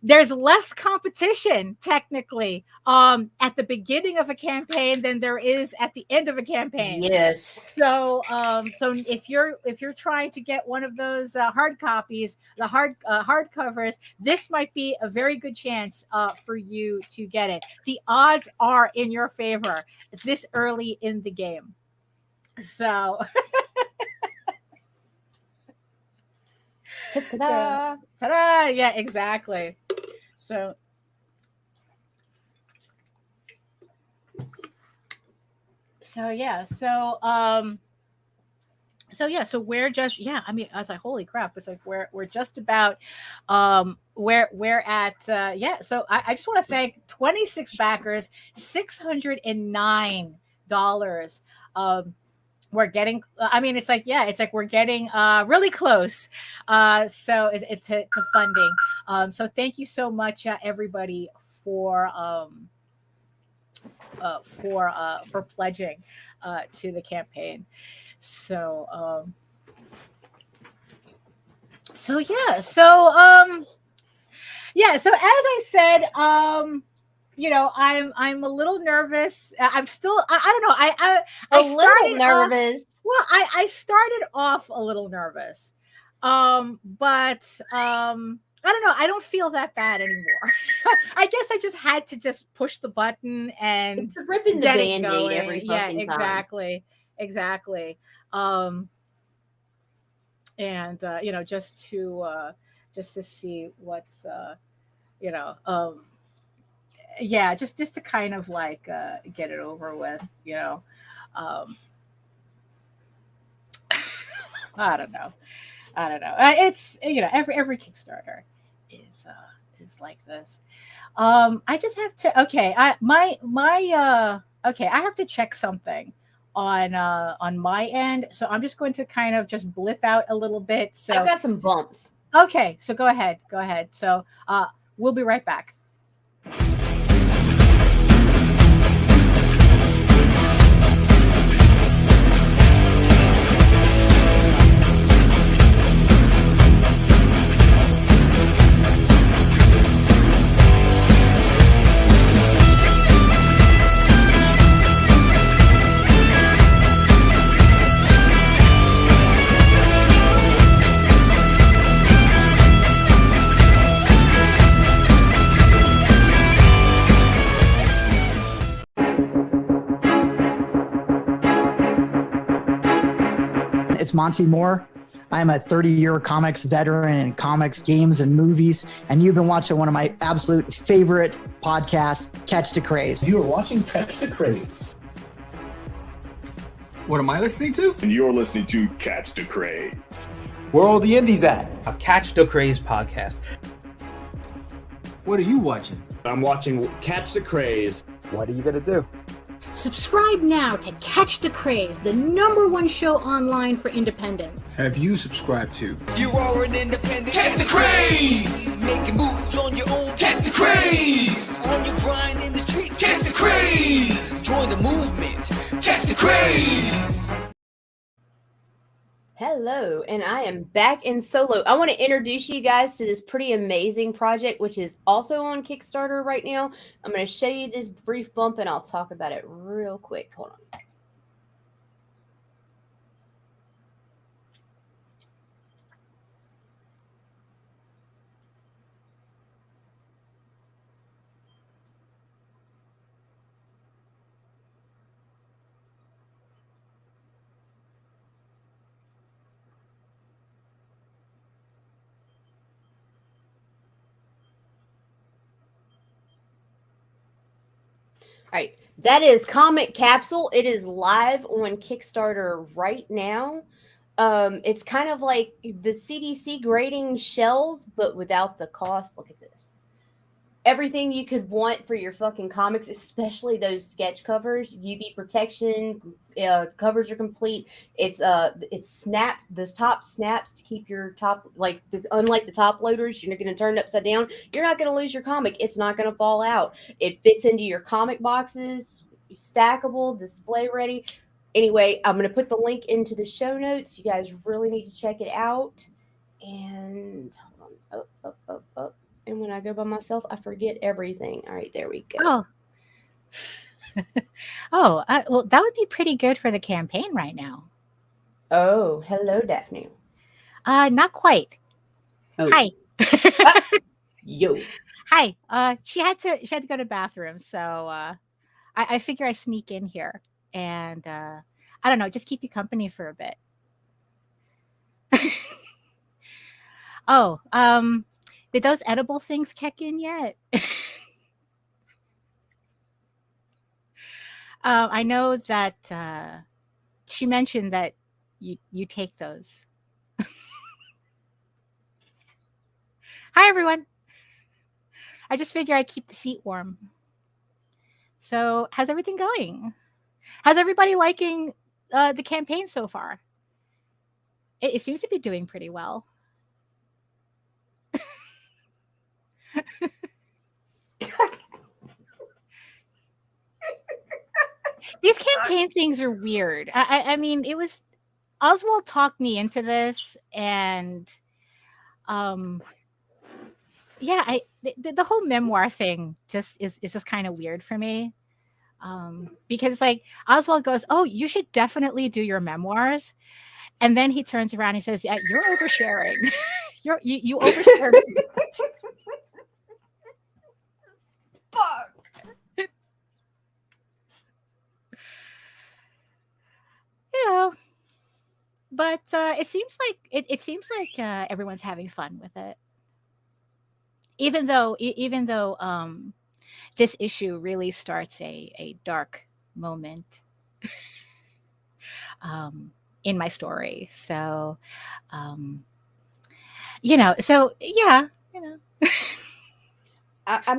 there's less competition technically at the beginning of a campaign than there is at the end of a campaign. Yes. So if you're trying to get one of those hard copies, the hardcovers, this might be a very good chance for you to get it. The odds are in your favor this early in the game. So ta-da! Ta-da! Yeah, exactly. So we're just I mean, I was like, holy crap, it's like we're just about we're at so I just want to thank 26 backers, $609. We're getting it's like we're getting really close so it's to funding. So thank you so much everybody for pledging to the campaign. So so as I said, I'm a little nervous. I'm still I don't know. I started nervous. I started off a little nervous. But I don't know. I don't feel that bad anymore. I guess I just had to just push the button and it's ripping the Band-Aid every fucking time. Exactly. And just to see what's just to kind of like get it over with, I don't know. It's every Kickstarter is like this. I just have to I have to check something on my end, so I'm just going to kind of just blip out a little bit. So I've got some bumps. Okay, so go ahead. So we'll be right back. It's Monty Moore. I'm a 30-year comics veteran in comics, games, and movies, and you've been watching one of my absolute favorite podcasts, Catch the Craze. You are watching Catch the Craze. What am I listening to? And you're listening to Catch the Craze. Where are all the indies at? A Catch the Craze podcast. What are you watching? I'm watching Catch the Craze. What are you going to do? Subscribe now to Catch the Craze, the #1 show online for independent. Have you subscribed to? You are an independent. Catch the Craze! Making moves on your own. Catch the Craze! On your grind in the streets. Catch the Craze! Join the movement. Catch the Craze! Hello, and I am back in solo. I want to introduce you guys to this pretty amazing project, which is also on Kickstarter right now. I'm going to show you this brief bump, and I'll talk about it real quick. Hold on. All right, that is Comic Capsule. It is live on Kickstarter right now. It's kind of like the CDC grading shells, but without the cost. Look at this. Everything you could want for your fucking comics, especially those sketch covers. UV protection, covers are complete. It's snaps. This top snaps to keep your top, like unlike the top loaders, you're not going to turn it upside down. You're not going to lose your comic. It's not going to fall out. It fits into your comic boxes. Stackable, display ready. Anyway, I'm going to put the link into the show notes. You guys really need to check it out. And hold on, up. And when I go by myself, I forget everything. All right, there we go. Well, that would be pretty good for the campaign right now. Oh, hello, Daphne. Not quite. Oh. Hi. Yo. Hi. She had to go to the bathroom, so I figure I sneak in here and I don't know, just keep you company for a bit. Did those edible things kick in yet? I know that she mentioned that you take those. Hi, everyone. I just figure I keep the seat warm. So how's everything going? How's everybody liking the campaign so far? It seems to be doing pretty well. These campaign things are weird. I mean, it was Oswald talked me into this, and the whole memoir thing just is just kind of weird for me. Because like Oswald goes, "Oh, you should definitely do your memoirs," and then he turns around and he says, "Yeah, you're oversharing. you overshare." Fuck. You know, but it seems like everyone's having fun with it, even though this issue really starts a dark moment in my story. So I'm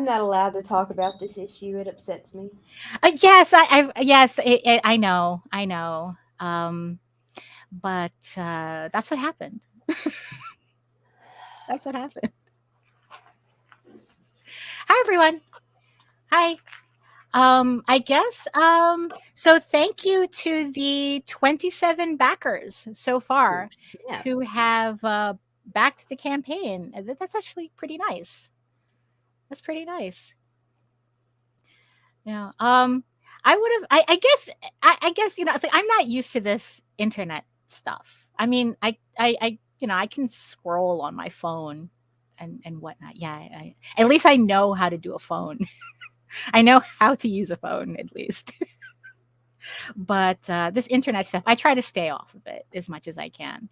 not allowed to talk about this issue. It upsets me. Yes, I know. But that's what happened. That's what happened. Hi, everyone. Hi. I guess so thank you to the 27 backers so far who have backed the campaign. That's actually pretty nice. That's pretty nice. Yeah. I guess it's like I'm not used to this internet stuff. I mean, I can scroll on my phone and whatnot. Yeah, at least I know how to do a phone. I know how to use a phone, at least. But this internet stuff, I try to stay off of it as much as I can.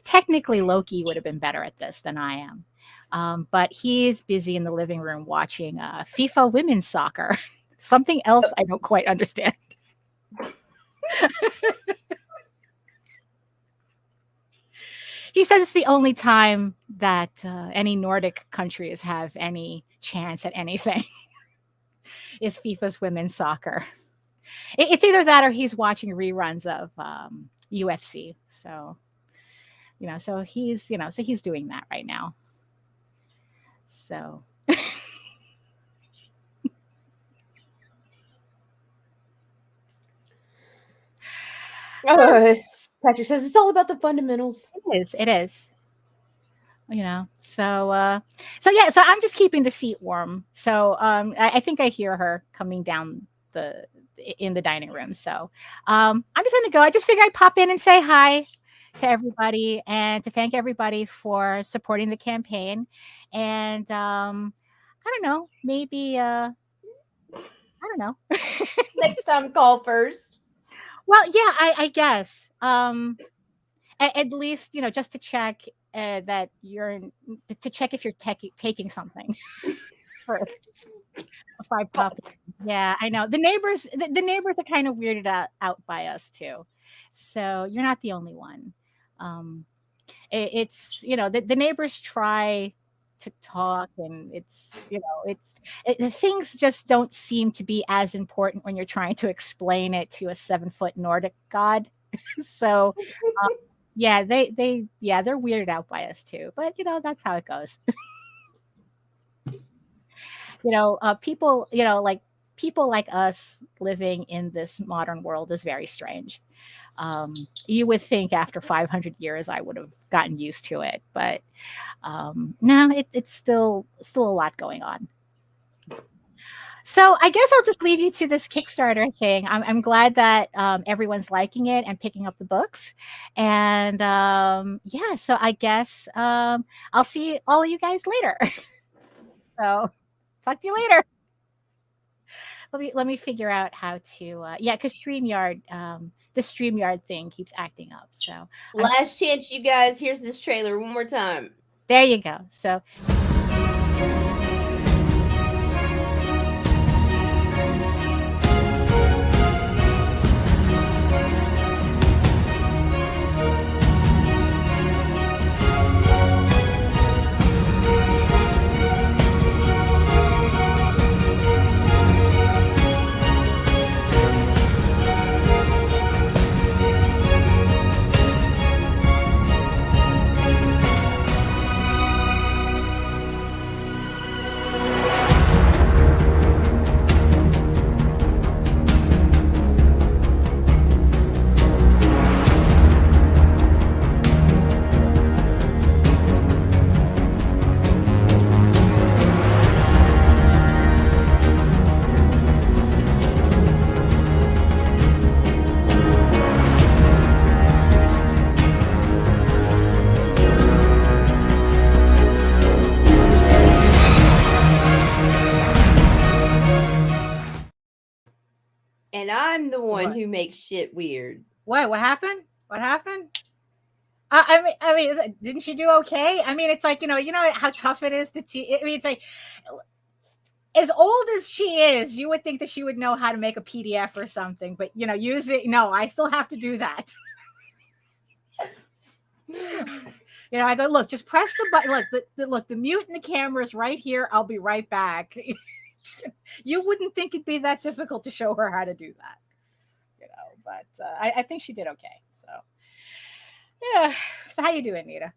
Technically, Loki would have been better at this than I am. But he's busy in the living room watching FIFA women's soccer. Something else I don't quite understand. He says it's the only time that any Nordic countries have any chance at anything is FIFA's women's soccer. It's either that or he's watching reruns of UFC. So, so he's doing that right now. So. Patrick says it's all about the fundamentals. It is. So I'm just keeping the seat warm. So I think I hear her coming down in the dining room. So I'm just gonna go. I just figured I'd pop in and say hi to everybody and to thank everybody for supporting the campaign. And I don't know, maybe I don't know. Next time, call first. Well, yeah, I guess. At least, just to check that to check if you're taking something. For 5 copies. Yeah, I know. The neighbors are kind of weirded out by us too. So you're not the only one. It's the neighbors try to talk, and things just don't seem to be as important when you're trying to explain it to a 7-foot Nordic god. So they're weirded out by us too, but that's how it goes. People like us living in this modern world is very strange. You would think after 500 years I would have gotten used to it, but no, it's still a lot going on. So I guess I'll just leave you to this Kickstarter thing. I'm glad that everyone's liking it and picking up the books. And so I guess I'll see all of you guys later. So talk to you later. Let me figure out how to because StreamYard the StreamYard thing keeps acting up. So last chance, you guys. Here's this trailer one more time. There you go. So. And I'm the one who makes shit weird. What happened? What happened? I mean, didn't she do okay? I mean, it's like, you know how tough it is to I mean, it's like, as old as she is, you would think that she would know how to make a PDF or something, but no, I still have to do that. I go, look, just press the button. Look, the mute and the camera is right here. I'll be right back. You wouldn't think it'd be that difficult to show her how to do that, but I think she did okay. So, yeah. So how you doing, Nita?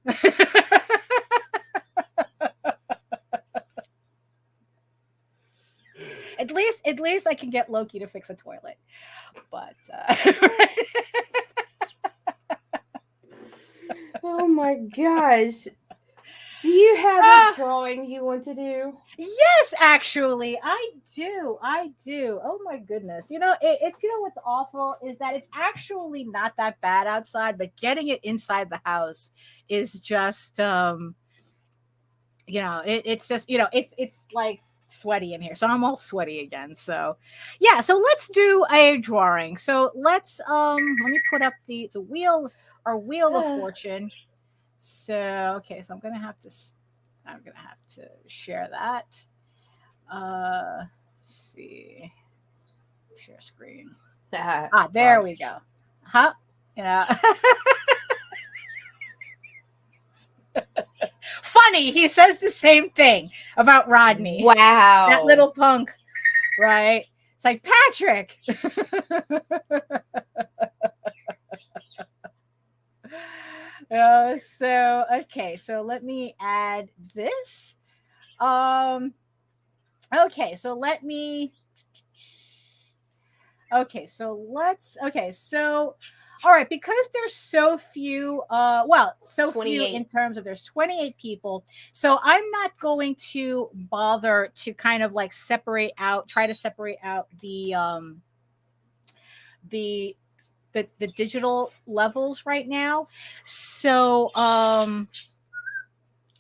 At least I can get Loki to fix a toilet, but oh my gosh. Do you have a drawing you want to do? Yes, actually, I do. Oh my goodness. It's what's awful is that it's actually not that bad outside, but getting it inside the house is just it's just it's like sweaty in here. So I'm all sweaty again. So yeah, so let's do a drawing. So let's let me put up the wheel or wheel of fortune. So okay, so I'm gonna have to share that. Let's see. Share screen. There we go. Huh? Yeah. Funny, he says the same thing about Rodney. Wow. That little punk, right? It's like, Patrick. So okay, so let me add this. Okay, so let me. Okay, so let's. Okay, so all right, because there's so few. So 28. Few in terms of there's 28 people. So I'm not going to bother to kind of like try to separate out the digital levels right now. So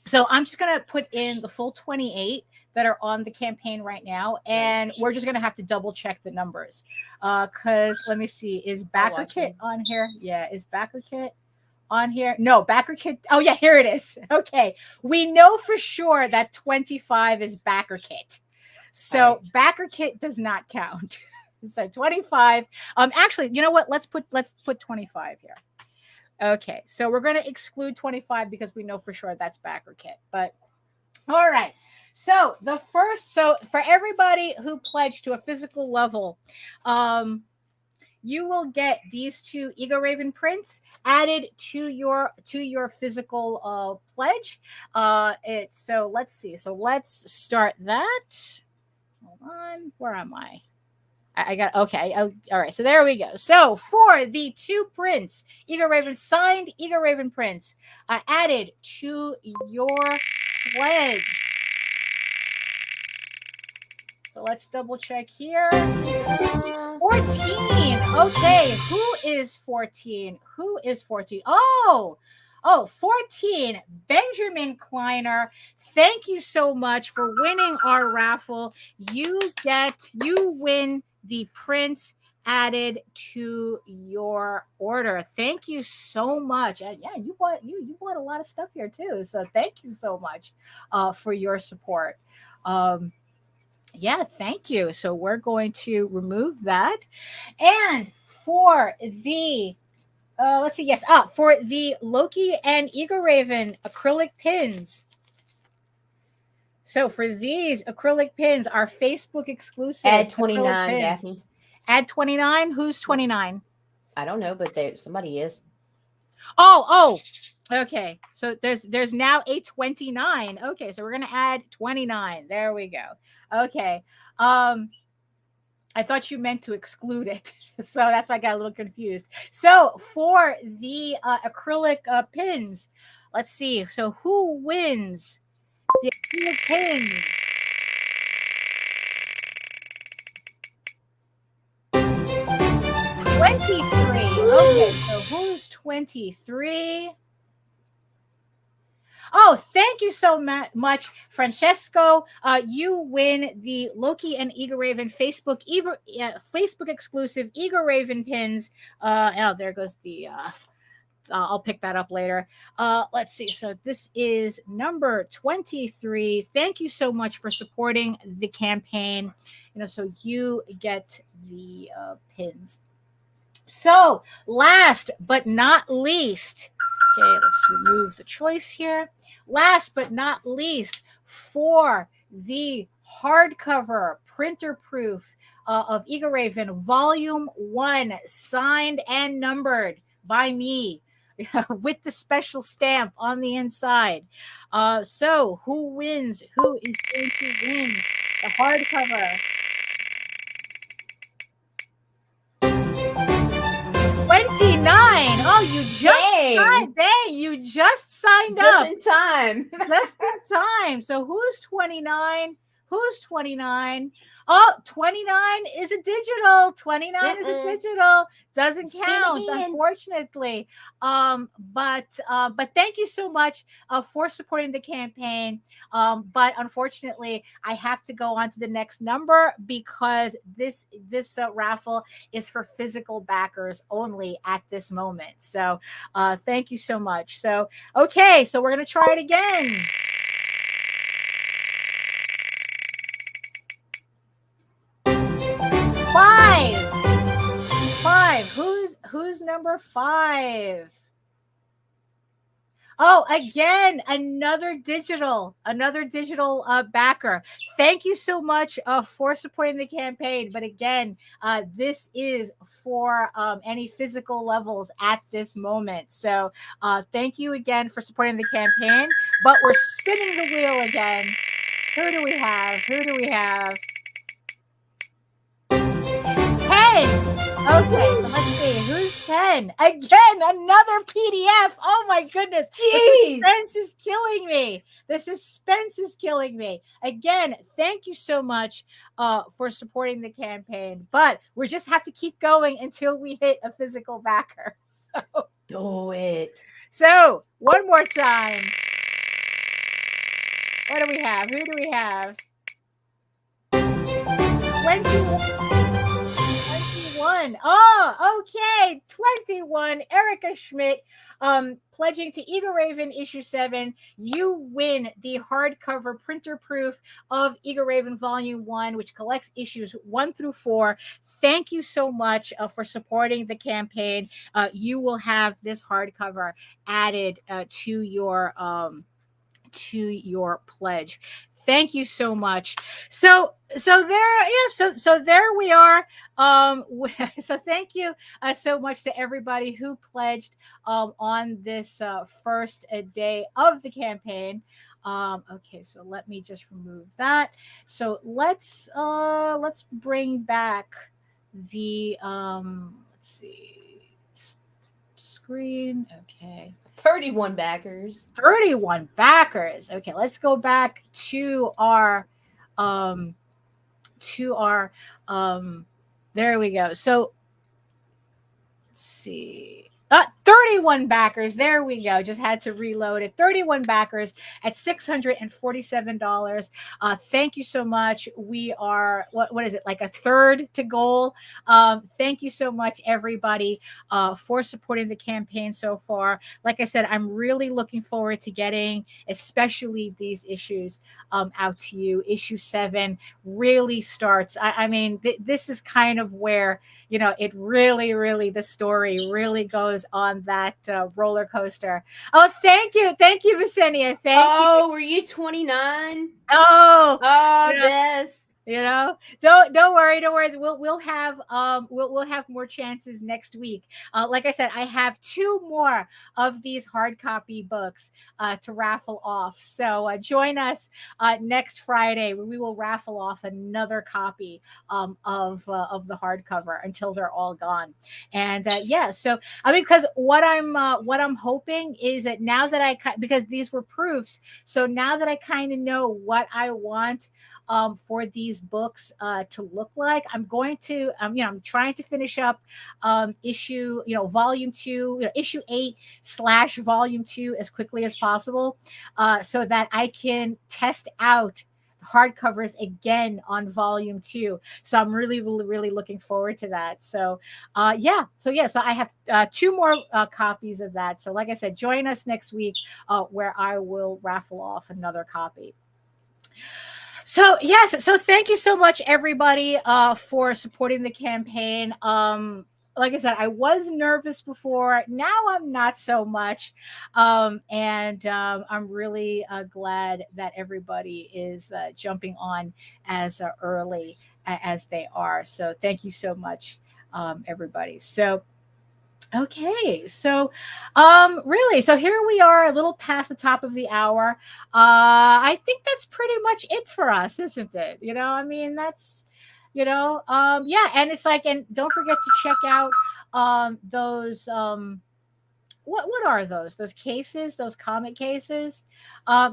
so I'm just gonna put in the full 28 that are on the campaign right now, and we're just gonna have to double check the numbers. Because let me see, is Backer Kit on here? Yeah, is Backer Kit on here? No, Backer Kit. Oh yeah, here it is. Okay, we know for sure that 25 is Backer Kit, so Backer Kit does not count. So 25. Actually, you know what? Let's put 25 here. Okay, so we're going to exclude 25 because we know for sure that's Backer Kit. But all right. So so for everybody who pledged to a physical level, you will get these 2 Egoraven prints added to your physical pledge. So let's see. So let's start that. Hold on. Where am I? I got okay. All right. So there we go. So for the 2 prints, signed Egoraven prints added to your pledge. So let's double check here. 14. Okay. Who is 14? Who is 14? Oh, 14. Benjamin Kleiner. Thank you so much for winning our raffle. You win the prints added to your order. Thank you so much. And yeah, you bought a lot of stuff here too. So thank you so much for your support. Yeah, thank you. So we're going to remove that. And for the let's see, yes, for the Loki and Egoraven acrylic pins. So for these acrylic pins, our Facebook exclusive. Add 29, Daphne. Add 29. Who's 29? I don't know, but somebody is. Oh. Okay. So there's now a 29. Okay, so we're gonna add 29. There we go. Okay. I thought you meant to exclude it, so that's why I got a little confused. So for the acrylic pins, let's see. So who wins the acrylic pin? 23. Okay, so who's 23? Oh, thank you so much, Francesco. You win the Loki and Egoraven Facebook exclusive Egoraven pins. Oh, there goes the. I'll pick that up later. Let's see. So this is number 23. Thank you so much for supporting the campaign. So you get the pins. So last but not least. Okay, let's remove the choice here. Last but not least, for the hardcover printer proof of Egoraven Volume 1, signed and numbered by me with the special stamp on the inside. So who wins? Who is going to win the hardcover? 29. Oh, you just signed up. Just in time. Just in time. So who's 29? Who's 29? Oh, 29 is a digital. 29 is a digital. Doesn't count, unfortunately. But thank you so much for supporting the campaign. But unfortunately, I have to go on to the next number because this raffle is for physical backers only at this moment. So thank you so much. So, okay, so we're going to try it again. Five. Who's number 5? Oh, again, another digital backer. Thank you so much for supporting the campaign. But again, this is for any physical levels at this moment. So thank you again for supporting the campaign. But we're spinning the wheel again. Who do we have? 10. Okay, so let's see. Who's 10? Again, another PDF. Oh my goodness. Jeez. The suspense is killing me. Again, thank you so much for supporting the campaign. But we just have to keep going until we hit a physical backer. So do it. So one more time. What do we have? Who do we have? 21. Oh, okay. 21. Erica Schmidt pledging to Egoraven issue 7. You win the hardcover printer proof of Egoraven volume 1, which collects issues 1 through 4. Thank you so much for supporting the campaign. You will have this hardcover added to your pledge. Thank you so much. So there we are. So thank you so much to everybody who pledged on this first day of the campaign. Okay, so let me just remove that. So let's bring back the let's see, screen. Okay. 31 backers. 31 backers. Okay, let's go back to our there we go. So let's see. 31 backers. There we go. Just had to reload it. 31 backers at $647. Thank you so much. We are, what is it, like a third to goal? Thank you so much, everybody, for supporting the campaign so far. Like I said, I'm really looking forward to getting, especially these issues, out to you. Issue 7 really starts. I mean, this is kind of where, it really, the story really goes on that roller coaster. Oh, thank you, Visenia. Thank you. Oh, were you 29? Oh, yes. Don't worry. We'll have more chances next week. Like I said, I have 2 more of these hard copy books to raffle off. So join us next Friday when we will raffle off another copy of the hardcover until they're all gone. And so I mean, because what I'm hoping is that now that because these were proofs, so now that I kind of know what I want for these books to look like, I'm going to I'm trying to finish up issue volume 2, issue 8 / volume 2 as quickly as possible, so that I can test out hardcovers again on volume 2. So I'm really looking forward to that. So so I have 2 more copies of that. So like I said, join us next week where I will raffle off another copy. So yes, so thank you so much, everybody, for supporting the campaign. Like I said, I was nervous before. Now I'm not so much, and I'm really glad that everybody is jumping on as early as they are. So thank you so much, everybody. So. Okay, so really, so here we are, a little past the top of the hour. I think that's pretty much it for us, isn't it? I mean, that's, and it's like, and don't forget to check out those, what are those? Those cases, those comic cases,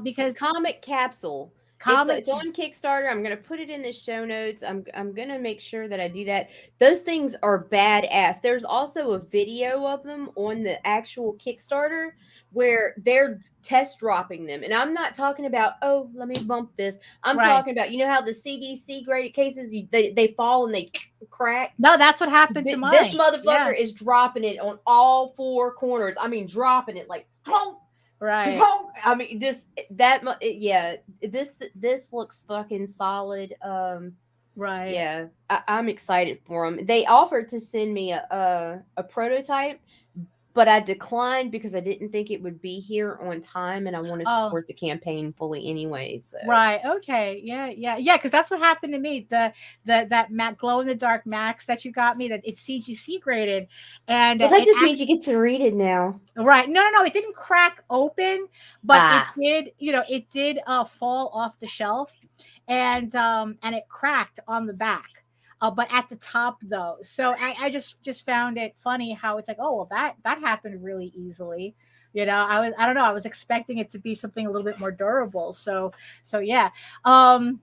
because comic capsule. It's on Kickstarter. I'm gonna put it in the show notes. I'm gonna make sure that I do that. Those things are badass. There's also a video of them on the actual Kickstarter where they're test dropping them. And I'm not talking about, oh, let me bump this. I'm talking about, you know how the CDC graded cases they fall and they crack. No, that's what happened to mine. This motherfucker is dropping it on all four corners. I mean, dropping it like boom. Right. I mean, just that. Yeah. This looks fucking solid. Right. Yeah. I'm excited for them. They offered to send me a prototype, but I declined because I didn't think it would be here on time, and I want to support the campaign fully anyway. So. Right. Okay. Yeah. Because that's what happened to me. That glow in the dark Max that you got me, that it's CGC graded, and that just means you get to read it now. Right. No. It didn't crack open, but it did. It did fall off the shelf, and it cracked on the back. But at the top though, so I just found it funny how it's like, oh well, that happened really easily. I don't know. I was expecting it to be something a little bit more durable. So yeah. So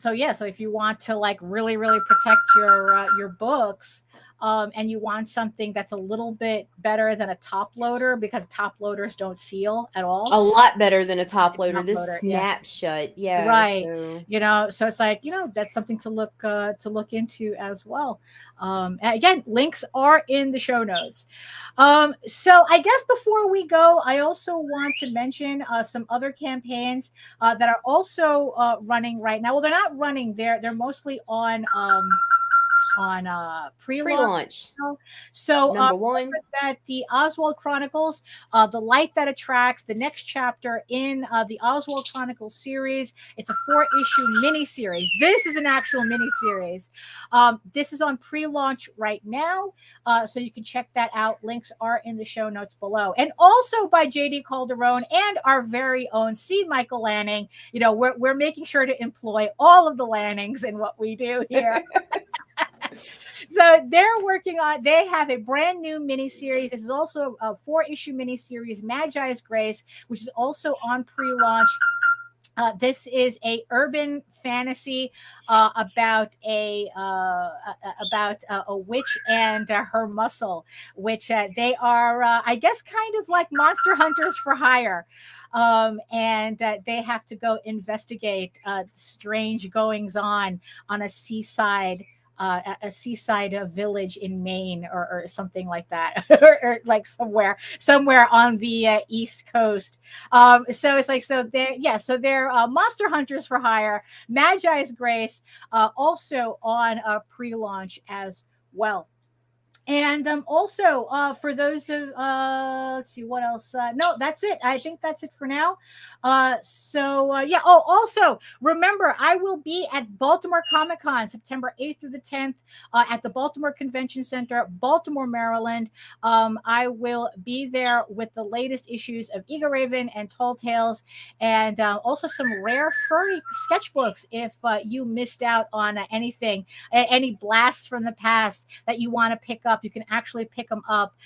if you want to like really protect your books, and you want something that's a little bit better than a top loader, because top loaders don't seal at all. A lot better than a top loader. This snaps shut. Yeah. Right. So it's like, that's something to look into as well. Again, links are in the show notes. So I guess before we go, I also want to mention some other campaigns that are also running right now. Well, they're not running. They're mostly on pre-launch. So number one, that the Oswald Chronicles, The Light That Attracts, the next chapter in the Oswald Chronicles series. It's a 4-issue mini-series. This is an actual mini-series. This is on pre-launch right now, so you can check that out. Links are in the show notes below. And also by JD Calderon and our very own C. Michael Lanning. We're making sure to employ all of the Lannings in what we do here. So they have a brand new miniseries. This is also a 4-issue miniseries, Magi's Grace, which is also on pre-launch. This is a urban fantasy about a witch and her muscle, which they are, I guess, kind of like monster hunters for hire. And they have to go investigate strange goings on a seaside village in Maine or something like that, or like somewhere on the East Coast. So it's like, they're monster hunters for hire. Magi's Grace, also on pre-launch as well. And also for those of let's see what else. No, that's it. I think that's it for now. Also remember, I will be at Baltimore Comic-Con September 8th through the 10th at the Baltimore Convention Center, Baltimore, Maryland. I will be there with the latest issues of Egoraven and Tall Tales, and also some rare furry sketchbooks. If you missed out on anything, any blasts from the past that you want to pick up, you can actually pick them up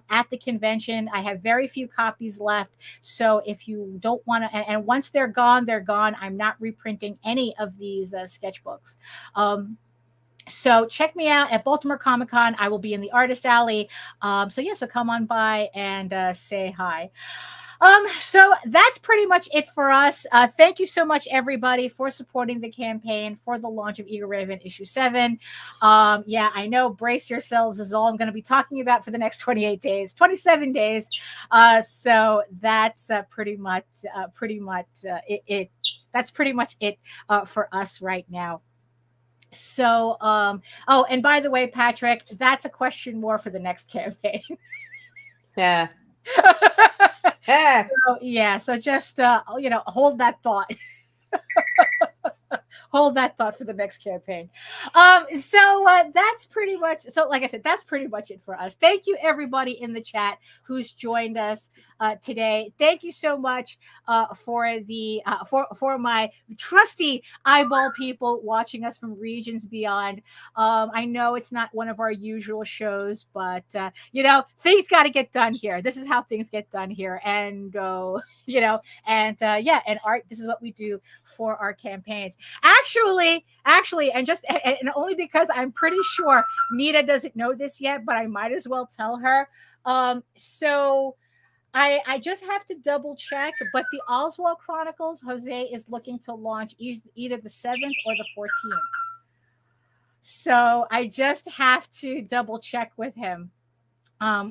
at the convention. I have very few copies left, so if you don't want to, and once they're gone, they're gone. I'm not reprinting any of these sketchbooks. So check me out at Baltimore Comic-Con. I will be in the Artist Alley. So come on by and say hi. So that's pretty much it for us. Thank you so much, everybody, for supporting the campaign for the launch of Egoraven issue 7. I know, brace yourselves is all I'm going to be talking about for the next 27 days. So that's pretty much it. That's pretty much it for us right now. So, and by the way, Patrick, that's a question more for the next campaign. Yeah. So just hold that thought. Hold that thought for the next campaign. That's pretty much, so like I said, that's pretty much it for us. Thank you, everybody in the chat who's joined us. today. Thank you so much for the for my trusty eyeball people watching us from regions beyond. I know it's not one of our usual shows, but things got to get done here. This is how things get done here, and and art. This is what we do for our campaigns. Actually, and only because I'm pretty sure Nita doesn't know this yet, but I might as well tell her. So I just have to double check, but the Oswald Chronicles, Jose is looking to launch either the 7th or the 14th. So I just have to double check with him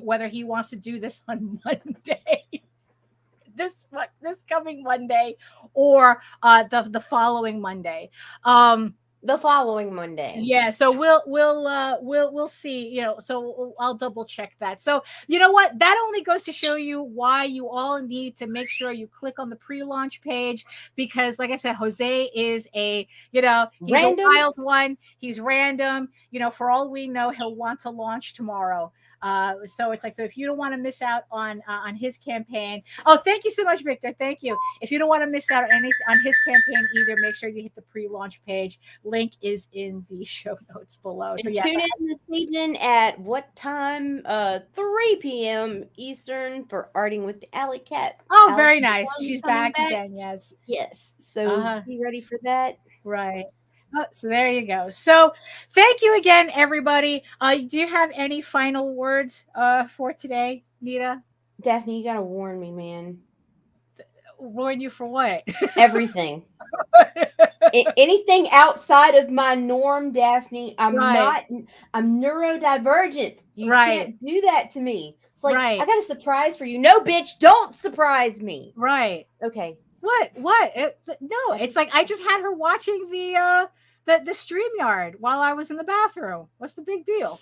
whether he wants to do this on Monday. This coming Monday or the following Monday. The following Monday. Yeah, so we'll see, so I'll double check that. So you know what? That only goes to show you why you all need to make sure you click on the pre-launch page, because like I said, Jose is he's random. A wild one. He's random. For all we know, he'll want to launch tomorrow. So it's like, so if you don't want to miss out on his campaign, thank you so much, Victor. Thank you. If you don't want to miss out on his campaign either, make sure you hit the pre-launch page. Link is in the show notes below. So yes, tune in this evening at what time? 3 p.m. Eastern for Arting with the Alley Cat. Oh, very nice. She's back again. Yes. Yes. So be ready for that. Right. So there you go. So thank you again, everybody. Do you have any final words for today, Nita? Daphne, you gotta warn me, man. Warn you for what? Everything. Anything outside of my norm, Daphne. I'm neurodivergent. You can't do that to me. It's like, I got a surprise for you. No, bitch, don't surprise me. Right. Okay. What? No, it's like I just had her watching the StreamYard while I was in the bathroom. What's the big deal?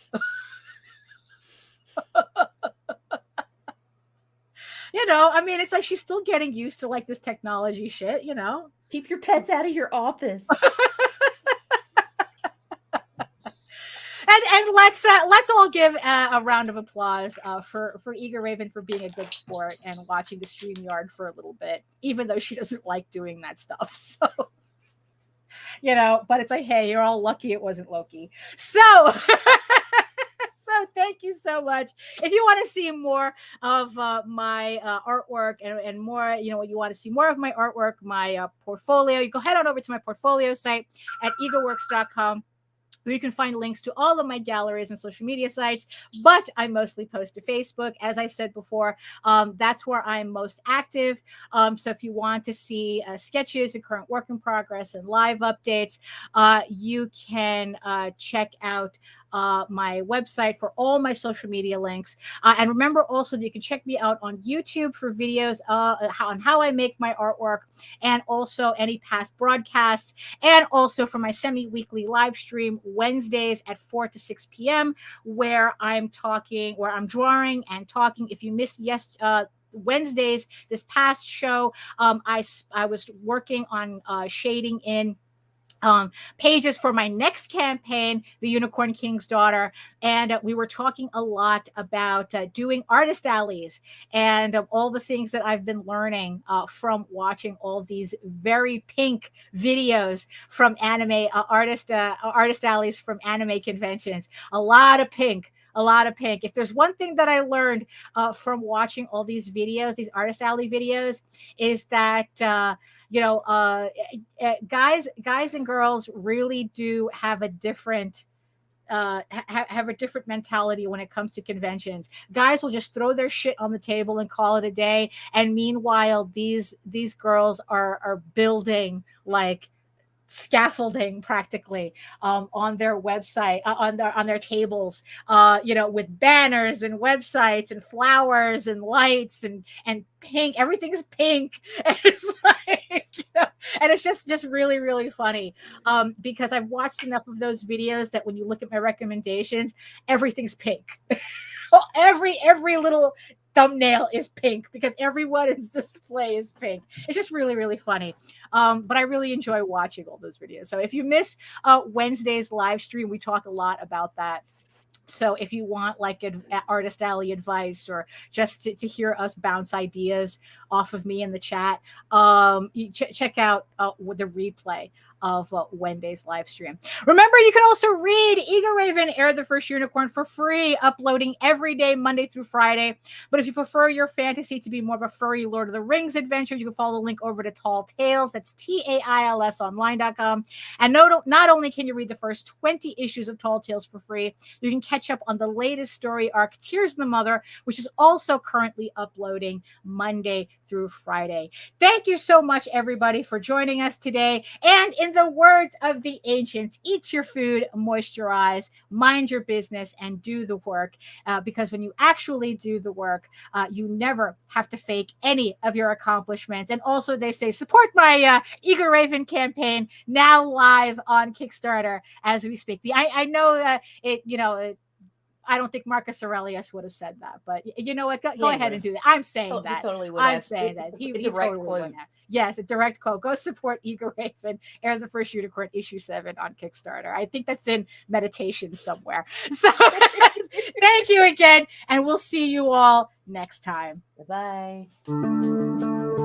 It's like she's still getting used to like this technology shit, Keep your pets out of your office. And let's all give a round of applause for Egoraven for being a good sport and watching the StreamYard for a little bit, even though she doesn't like doing that stuff. So, but it's like, hey, you're all lucky it wasn't Loki. So, thank you so much. If you want to see more of my artwork and more, you want to see more of my artwork, my portfolio, you go head on over to my portfolio site at egoworks.com. where you can find links to all of my galleries and social media sites, but I mostly post to Facebook. As I said before, that's where I'm most active. So if you want to see sketches and current work in progress and live updates, you can check out my website for all my social media links. And remember also that you can check me out on YouTube for videos on how I make my artwork, and also any past broadcasts, and also for my semi-weekly live stream Wednesdays at 4 to 6 p.m. where I'm drawing and talking. If you missed Wednesdays, this past show, I was working on shading in pages for my next campaign, The Unicorn King's Daughter, and we were talking a lot about doing artist alleys and all the things that I've been learning from watching all these very pink videos from anime artist alleys from anime conventions. A lot of pink. If there's one thing that I learned from watching all these videos, these artist alley videos, is that guys and girls really do have a different mentality when it comes to conventions. Guys will just throw their shit on the table and call it a day, and meanwhile these girls are building like scaffolding practically on their website, on their tables, with banners and websites and flowers and lights and pink. Everything's pink. And it's like, and it's just really, really funny because I've watched enough of those videos that when you look at my recommendations, everything's pink. every little thumbnail is pink because everyone's display is pink. It's just really, really funny. But I really enjoy watching all those videos. So if you missed Wednesday's live stream, we talk a lot about that. So if you want like artist alley advice or just to hear us bounce ideas off of me in the chat, check out the replay of Wednesday's live stream. Remember, you can also read Egoraven, Heir the First Unicorn for free, uploading every day, Monday through Friday. But if you prefer your fantasy to be more of a furry Lord of the Rings adventure, you can follow the link over to Tall Tales. That's TAILSonline.com. And not only can you read the first 20 issues of Tall Tales for free, you can catch up on the latest story arc, Tears of the Mother, which is also currently uploading Monday through Friday. Thank you so much, everybody, for joining us today. And in the words of the ancients, eat your food, moisturize, mind your business, and do the work. Because when you actually do the work, you never have to fake any of your accomplishments. And also, they say, support my Egoraven campaign, now live on Kickstarter as we speak. I know I don't think Marcus Aurelius would have said that, but you know what? Go ahead and do that. I'm saying that. Totally would I'm saying that. He totally would have. Yes, a direct quote. Go support Egoraven, Heir the First Unicorn, issue 7 on Kickstarter. I think that's in meditation somewhere. So thank you again, and we'll see you all next time. Bye-bye.